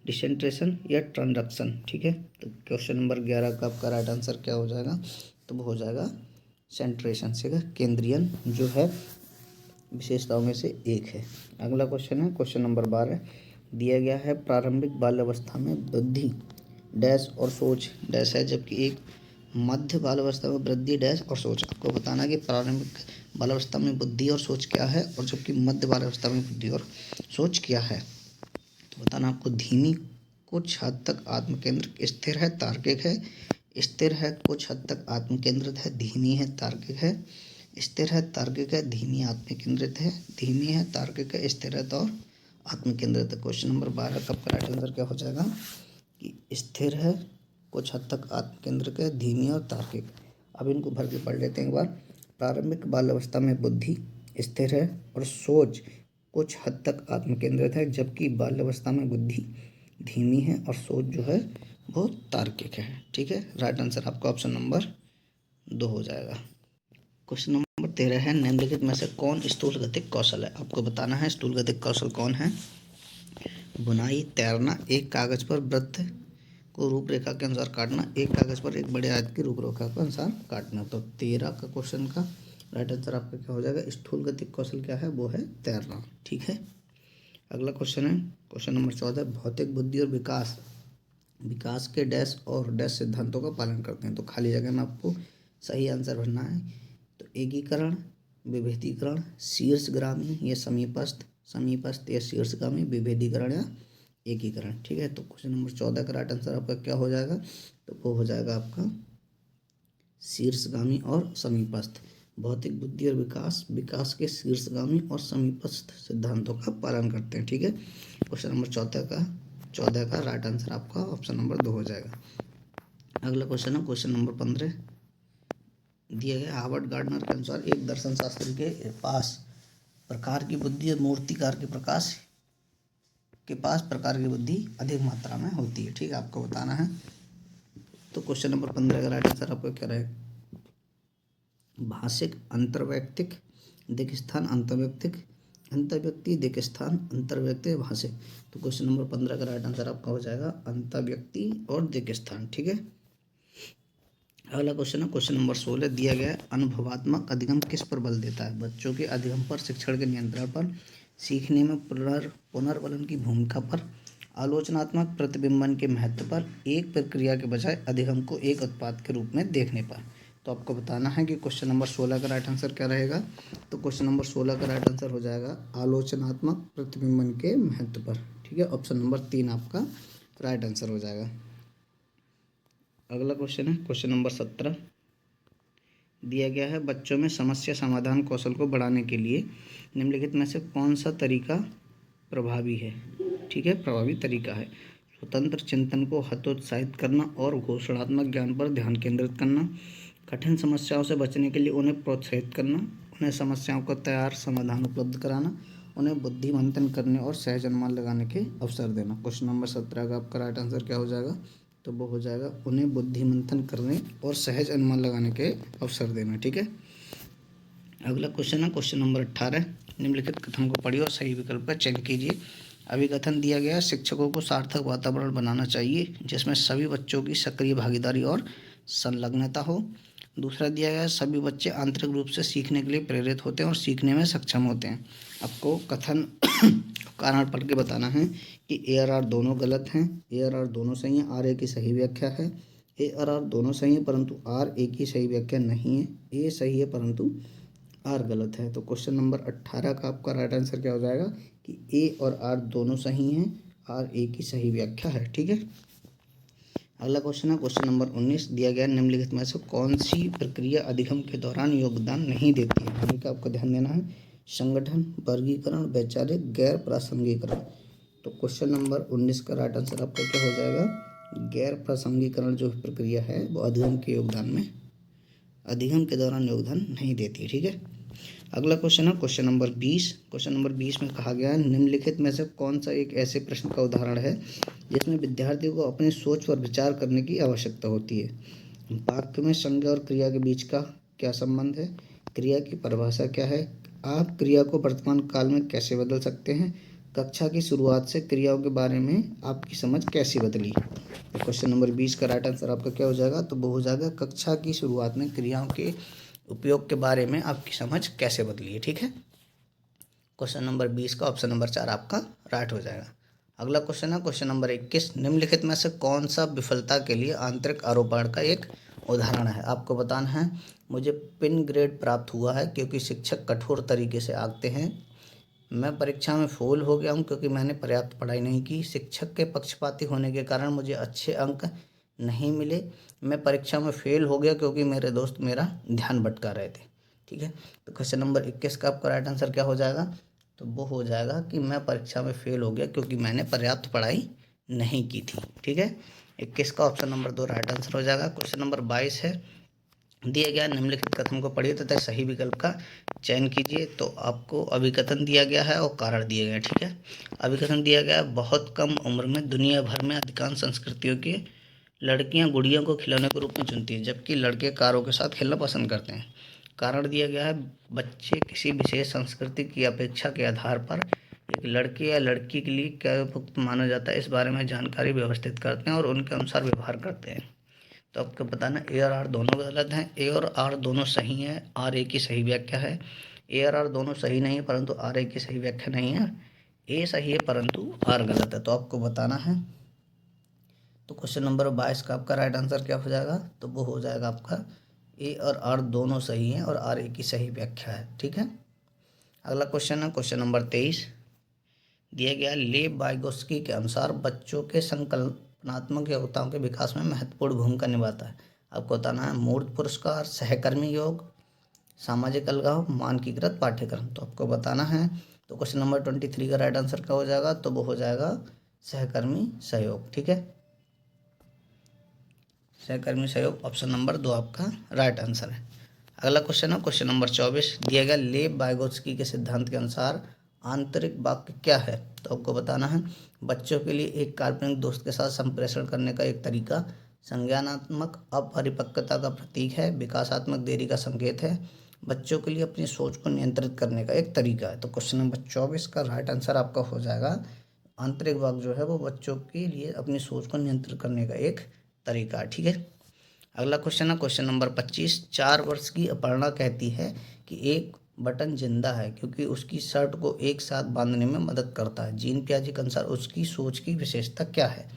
डिसेंट्रेशन या ट्रांजक्शन। ठीक है, तो क्वेश्चन नंबर 11 का आपका राइट आंसर क्या हो जाएगा? तो वो हो जाएगा सेंट्रेशन। ठीक है, केंद्रीयन जो है विशेषताओं में से एक है। अगला क्वेश्चन है क्वेश्चन नंबर 12। दिया गया है प्रारंभिक बाल्यावस्था में वृद्धि डैश और सोच डैश है जबकि एक मध्य बाल्यावस्था में वृद्धि डैश और सोच। आपको बताना कि प्रारंभिक बाल्यावस्था में बुद्धि और सोच क्या है और जबकि मध्य बाल्यावस्था में बुद्धि और सोच क्या है। तो बताना आपको धीमी, कुछ हद तक आत्मकेंद्रित, स्थिर है, तार्किक है, स्थिर है, कुछ हद तक आत्मकेंद्रित है, धीमी है, तार्किक है, स्थिर है, तार्किक है, धीमी, आत्मकेंद्रित है, धीमी है, तार्किक है, स्थिर है और आत्मकेंद्रित है। क्वेश्चन नंबर 12 का राइट आंसर क्या हो जाएगा कि स्थिर है, कुछ हद तक आत्मकेंद्रित है, धीमी और तार्किक। अब इनको भर के पढ़ लेते हैं एक बार। प्रारंभिक बाल्यावस्था में बुद्धि स्थिर है और सोच कुछ हद तक आत्मकेंद्रित है जबकि बाल्यावस्था में बुद्धि धीमी है और सोच जो है वो तार्किक है। ठीक है, राइट आंसर आपका ऑप्शन नंबर 2 हो जाएगा। क्वेश्चन नंबर 13 है निम्नलिखित में से कौन स्थूलगतिक कौशल है? आपको बताना है स्थूलगतिक कौशल कौन है। बुनाई, तैरना, एक कागज पर वृत्त को रूपरेखा के अनुसार काटना, एक कागज पर एक बड़े आयत की रूपरेखा के अनुसार काटना। तो 13 का क्वेश्चन का राइट आंसर आपका क्या हो जाएगा? स्थूलगतिक कौशल क्या है? वो है तैरना। ठीक है, अगला क्वेश्चन है क्वेश्चन नंबर 14। भौतिक बुद्धि और विकास के डैश और डैश सिद्धांतों का पालन करते हैं। तो खाली जगह में आपको सही आंसर भरना है। तो एकीकरण, विभेदीकरण, शीर्षगामी या समीपस्थ या शीर्षगामी, विभेदीकरण या एकीकरण। ठीक है, तो क्वेश्चन नंबर 14 का राइट आंसर आपका क्या हो जाएगा? तो वो हो जाएगा आपका शीर्षगामी और समीपस्थ। भौतिक बुद्धि और विकास के शीर्षगामी और समीपस्थ सिद्धांतों का पालन करते हैं। ठीक है, क्वेश्चन नंबर 14 का राइट आंसर आपका ऑप्शन नंबर 2 हो जाएगा। अगला क्वेश्चन है क्वेश्चन नंबर 15। दिया गया हार्वर्ड गार्डनर के अनुसार एक दर्शन शास्त्री के पास प्रकार की बुद्धि और मूर्तिकार के पास प्रकार की बुद्धि अधिक मात्रा में होती है। ठीक है, आपको बताना है। तो क्वेश्चन नंबर 15 का राइट आंसर आपका क्या रहेगा? भाषिक अंतर्वैयक्तिक, दिक्स्थान अंतर्वैयक्तिक, अंतर्व्यक्ति, दिक् स्थान, अंतर्व्यक्ति, भाषे। तो क्वेश्चन नंबर 15 का राइट आंसर आपका हो जाएगा अंतर्व्यक्ति और दिक् स्थान। ठीक है। अगला क्वेश्चन है क्वेश्चन नंबर 16, दिया गया अनुभवात्मक अधिगम किस पर बल देता है? बच्चों के अधिगम पर, शिक्षण के नियंत्रण पर, सीखने में पुनर्वलन की भूमिका पर, आलोचनात्मक प्रतिबिंबन के महत्व पर, एक प्रक्रिया के बजाय अधिगम को एक उत्पाद के रूप में देखने पर। तो आपको बताना है कि क्वेश्चन नंबर 16 का राइट आंसर क्या रहेगा। तो क्वेश्चन नंबर 16 का राइट आंसर हो जाएगा आलोचनात्मक प्रतिबिंबन के महत्व पर। ठीक है, ऑप्शन नंबर 3 आपका राइट आंसर हो जाएगा। अगला क्वेश्चन है क्वेश्चन नंबर 17, दिया गया है बच्चों में समस्या समाधान कौशल को बढ़ाने के लिए निम्नलिखित में से कौन सा तरीका प्रभावी है? ठीक है, प्रभावी तरीका है स्वतंत्र चिंतन को हतोत्साहित करना और घोषणात्मक ज्ञान पर ध्यान केंद्रित करना, कठिन समस्याओं से बचने के लिए उन्हें प्रोत्साहित करना, उन्हें समस्याओं का तैयार समाधान उपलब्ध कराना, उन्हें बुद्धिमंथन करने और सहज अनुमान लगाने के अवसर देना। क्वेश्चन नंबर 17 का आपका राइट आंसर क्या हो जाएगा? तो वो हो जाएगा उन्हें बुद्धिमंथन करने और सहज अनुमान लगाने के अवसर देना। ठीक है। अगला क्वेश्चन है क्वेश्चन नंबर 18, निम्नलिखित कथन को पढ़िए और सही विकल्प का चयन कीजिए। अभिकथन दिया गया शिक्षकों को सार्थक वातावरण बनाना चाहिए जिसमें सभी बच्चों की सक्रिय भागीदारी और संलग्नता हो। दूसरा दिया गया सभी बच्चे आंतरिक रूप से सीखने के लिए प्रेरित होते हैं और सीखने में सक्षम होते हैं। आपको कथन कारण पढ़ के बताना है कि ए और आर दोनों गलत हैं, ए और आर दोनों सही हैं, आर ए की सही व्याख्या है। ए और आर दोनों सही हैं परंतु आर ए की सही व्याख्या नहीं है। ए सही है परंतु आर गलत है। तो क्वेश्चन नंबर 18 का आपका राइट आंसर क्या हो जाएगा कि ए और आर दोनों सही हैं, आर ए की सही व्याख्या है। ठीक है। अगला क्वेश्चन है क्वेश्चन नंबर 19, दिया गया निम्नलिखित में से कौन सी प्रक्रिया अधिगम के दौरान योगदान नहीं देती है? भूमिका आपको ध्यान देना है। संगठन, वर्गीकरण, वैचारिक, गैर प्रासंगिकरण। तो क्वेश्चन नंबर 19 का राइट आंसर आपका क्या हो जाएगा? गैर प्रासंगिकरण जो प्रक्रिया है वो अधिगम के योगदान में, अधिगम के दौरान योगदान नहीं देती। ठीक है। अगला क्वेश्चन है क्वेश्चन नंबर 20। क्वेश्चन नंबर 20 में कहा गया है निम्नलिखित में से कौन सा एक ऐसे प्रश्न का उदाहरण है जिसमें विद्यार्थियों को अपनी सोच पर विचार करने की आवश्यकता होती है? वाक्य में संज्ञा और क्रिया के बीच का क्या संबंध है? क्रिया की परिभाषा क्या है? आप क्रिया को वर्तमान काल में कैसे बदल सकते हैं? कक्षा की शुरुआत से क्रियाओं के बारे में आपकी समझ कैसी बदली? तो क्वेश्चन नंबर 20 का राइट आंसर आपका क्या हो जाएगा? तो वो हो जाएगा कक्षा की शुरुआत में क्रियाओं के उपयोग के बारे में आपकी समझ कैसे बदली है। ठीक है। क्वेश्चन नंबर 20 का ऑप्शन नंबर 4 आपका राइट हो जाएगा। अगला क्वेश्चन है क्वेश्चन नंबर 21, निम्नलिखित में से कौन सा विफलता के लिए आंतरिक आरोपण का एक उदाहरण है? आपको बताना है मुझे पिन ग्रेड प्राप्त हुआ है क्योंकि शिक्षक कठोर तरीके से आंकते हैं। मैं परीक्षा में फेल हो गया हूँ क्योंकि मैंने पर्याप्त पढ़ाई नहीं की। शिक्षक के पक्षपाती होने के कारण मुझे अच्छे अंक नहीं मिले। मैं परीक्षा में फेल हो गया क्योंकि मेरे दोस्त मेरा ध्यान भटका रहे थे। ठीक है। तो क्वेश्चन नंबर 21 का आपका राइट आंसर क्या हो जाएगा? तो वो हो जाएगा कि मैं परीक्षा में फेल हो गया क्योंकि मैंने पर्याप्त पढ़ाई नहीं की थी। ठीक है। 21 का ऑप्शन नंबर 2 राइट आंसर हो जाएगा। क्वेश्चन नंबर 22 है, दिया गया निम्नलिखित कथन को पढ़िए तथा सही विकल्प का चयन कीजिए। तो आपको अभिकथन दिया गया है और कारण दिए गए हैं। ठीक है। अभिकथन दिया गया है बहुत कम उम्र में दुनिया भर में अधिकांश संस्कृतियों की लड़कियां गुड़ियों को खिलौने के रूप में चुनती हैं जबकि लड़के कारों के साथ खेलना पसंद करते हैं। कारण दिया गया है बच्चे किसी विशेष संस्कृति की अपेक्षा के आधार पर एक लड़के या लड़की के लिए क्या उपयुक्त माना जाता है इस बारे में जानकारी व्यवस्थित करते हैं और उनके अनुसार व्यवहार करते हैं। तो आपको बताना ए और आर दोनों गलत हैं, ए और आर दोनों सही हैं, आर ए की सही व्याख्या है। ए और आर दोनों सही नहीं है परंतु आर ए की सही व्याख्या नहीं है। ए सही है परंतु आर गलत है। तो आपको बताना है। तो क्वेश्चन नंबर 22 का आपका राइट आंसर क्या हो जाएगा? तो वो हो जाएगा आपका ए और आर दोनों सही हैं और आर ए की सही व्याख्या है। ठीक है। अगला क्वेश्चन है क्वेश्चन नंबर 23, दिया गया लेव वाइगोत्स्की के अनुसार बच्चों के संकल्पनात्मक योग्यताओं के विकास में महत्वपूर्ण भूमिका निभाता है। आपको बताना है मूर्त पुरस्कार, सहकर्मी योग, सामाजिक अलगाव, मानकीकृत पाठ्यक्रम। तो आपको बताना है। तो क्वेश्चन नंबर 23 का राइट आंसर क्या हो जाएगा? तो वो हो जाएगा सहकर्मी सहयोग। ठीक है। सहकर्मी सहयोग ऑप्शन नंबर 2 आपका राइट आंसर है। अगला क्वेश्चन है क्वेश्चन नंबर 24, दिया गया लेव वाइगोत्स्की के सिद्धांत के अनुसार आंतरिक वाक्य क्या है? तो आपको बताना है बच्चों के लिए एक काल्पनिक दोस्त के साथ संप्रेषण करने का एक तरीका संज्ञानात्मक अपरिपक्वता का प्रतीक है, विकासात्मक देरी का संकेत है, बच्चों के लिए अपनी सोच को नियंत्रित करने का एक तरीका है। तो क्वेश्चन नंबर 24 का राइट आंसर आपका हो जाएगा आंतरिक वाक् जो है वो बच्चों के लिए अपनी सोच को नियंत्रित करने का एक तरीका है। ठीक है, अगला क्वेश्चन है क्वेश्चन नंबर 25। 4 वर्ष की अपर्णा कहती है कि एक बटन जिंदा है क्योंकि उसकी शर्ट को एक साथ बांधने में मदद करता है। जीन पियाजे के अनुसार उसकी सोच की विशेषता क्या है?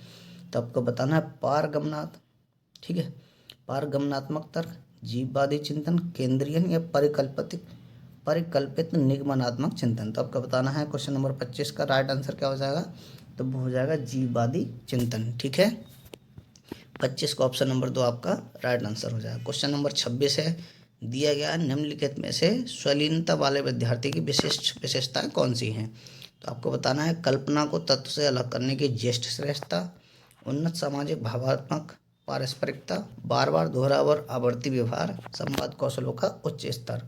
तो आपको बताना है पारगमनात्मक, ठीक है, पारगमनात्मक तर्क, जीववादी चिंतन, केंद्रीयन या परिकल्पित निगमनात्मक चिंतन। तो आपको बताना है क्वेश्चन नंबर 25 का राइट आंसर क्या हो जाएगा? तो वो हो जाएगा जीववादी चिंतन। ठीक है, 25 का ऑप्शन नंबर 2 आपका राइट आंसर हो जाएगा। क्वेश्चन नंबर 26 है, दिया गया निम्नलिखित में से स्वलीनता वाले विद्यार्थी की विशिष्ट विशेषताएं कौन सी हैं? तो आपको बताना है कल्पना को तत्व से अलग करने की ज्येष्ठ श्रेष्ठता, उन्नत सामाजिक भावात्मक पारस्परिकता, बार बार दोहराव और आवर्ती व्यवहार, संवाद कौशलों का उच्च स्तर।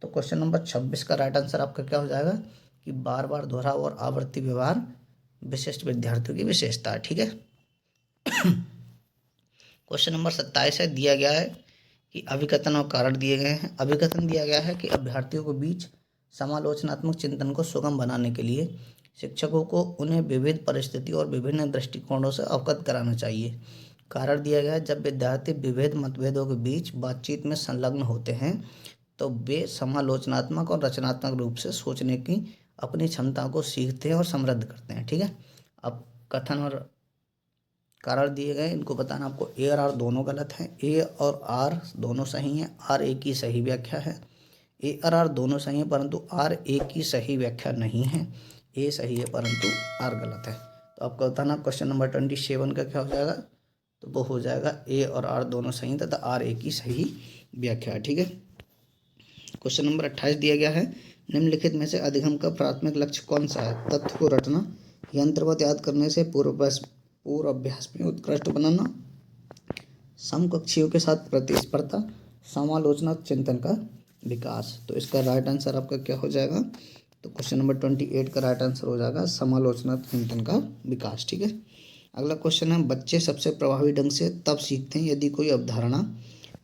तो क्वेश्चन नंबर 26 का राइट आंसर आपका क्या हो जाएगा कि बार बार दोहराव और आवर्ती व्यवहार विशिष्ट विद्यार्थियों की विशेषता है। ठीक है, क्वेश्चन नंबर 27 है, दिया गया है कि अभिकथन और कारण दिए गए हैं। अभिकथन दिया गया है कि अभ्यर्थियों के बीच समालोचनात्मक चिंतन को सुगम बनाने के लिए शिक्षकों को उन्हें विविध परिस्थितियों और विभिन्न दृष्टिकोणों से अवगत कराना चाहिए। कारण दिया गया है, जब विद्यार्थी विविध मतभेदों के बीच बातचीत में संलग्न होते हैं तो वे समालोचनात्मक और रचनात्मक रूप से सोचने की अपनी क्षमता को सीखते हैं और समृद्ध करते हैं। ठीक है, अब कथन और कारण दिए गए, इनको बताना आपको ए और आर दोनों गलत हैं, ए और आर दोनों सही हैं, आर ए की सही व्याख्या है। ए और आर दोनों सही हैं परंतु आर ए की सही व्याख्या नहीं है। ए सही है परंतु आर गलत है। तो आपको बताना क्वेश्चन नंबर 27 का क्या हो जाएगा? तो वो हो जाएगा ए और आर दोनों सही तथा आर ए की सही व्याख्या। ठीक है, क्वेश्चन नंबर 28 दिया गया है, निम्नलिखित में से अधिगम का प्राथमिक लक्ष्य कौन सा है? तथ्य को रटना, यंत्रवत याद करने से पूर्व अभ्यास में उत्कृष्ट बनाना, समकक्षियों के साथ प्रतिस्पर्धा, समालोचना चिंतन का विकास। तो इसका राइट आंसर आपका क्या हो जाएगा? तो क्वेश्चन नंबर 28 का राइट आंसर हो जाएगा समालोचना चिंतन का विकास। ठीक है, अगला क्वेश्चन है, बच्चे सबसे प्रभावी ढंग से तब सीखते हैं यदि कोई अवधारणा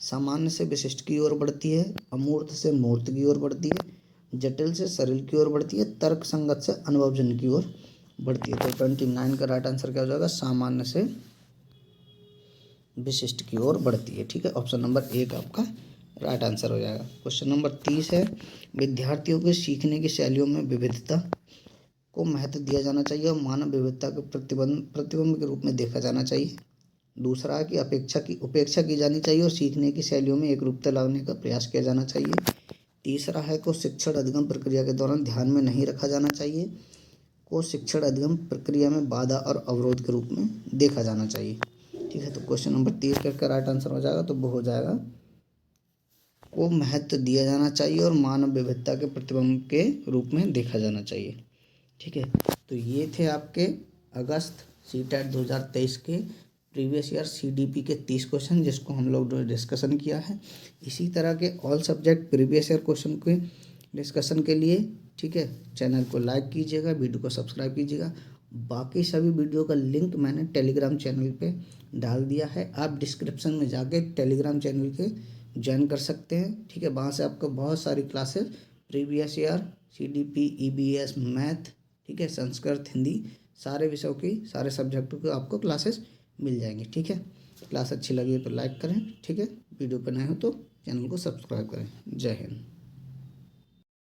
सामान्य से विशिष्ट की ओर बढ़ती है, अमूर्त से मूर्त की ओर बढ़ती है, जटिल से सरल की ओर बढ़ती है, तर्क संगत से अनुभवजन्य की ओर बढ़ती है। तो 29 का राइट आंसर क्या हो जाएगा? सामान्य से विशिष्ट की ओर बढ़ती है। ठीक है, ऑप्शन नंबर 1 आपका राइट आंसर हो जाएगा। क्वेश्चन नंबर 30 है, विद्यार्थियों के सीखने की शैलियों में विविधता को महत्व दिया जाना चाहिए और मानव विविधता को प्रतिबिंब के रूप में देखा जाना चाहिए। दूसरा है कि उपेक्षा की जानी चाहिए और सीखने की शैलियों में एकरूपता लाने का प्रयास किया जाना चाहिए। तीसरा है को शिक्षण अधिगम प्रक्रिया के दौरान ध्यान में नहीं रखा जाना चाहिए, को शिक्षण अधिगम प्रक्रिया में बाधा और अवरोध के रूप में देखा जाना चाहिए। ठीक है, तो क्वेश्चन नंबर 30 का राइट आंसर हो जाएगा, तो वो हो जाएगा को महत्व दिया जाना चाहिए और मानव विविधता के प्रतिबिंब के रूप में देखा जाना चाहिए। ठीक है, तो ये थे आपके अगस्त सीटेट 2023 के प्रीवियस ईयर सीडीपी के 30 क्वेश्चन जिसको हम लोग डिस्कशन किया है। इसी तरह के all subject previous year question के डिस्कशन के लिए, ठीक है, चैनल को लाइक कीजिएगा, वीडियो को सब्सक्राइब कीजिएगा। बाकी सभी वीडियो का लिंक मैंने टेलीग्राम चैनल पे डाल दिया है, आप डिस्क्रिप्शन में जाके टेलीग्राम चैनल के ज्वाइन कर सकते हैं। ठीक है, वहाँ से आपको बहुत सारी classes previous year CDP, EBS, math, ठीक है, संस्कृत, हिंदी, सारे विषयों की सारे सब्जेक्टों की आपको क्लासेस मिल जाएंगी। ठीक है, क्लास अच्छी लगी तो लाइक करें, ठीक है, वीडियो पर नए हो तो चैनल को सब्सक्राइब करें। जय हिंद।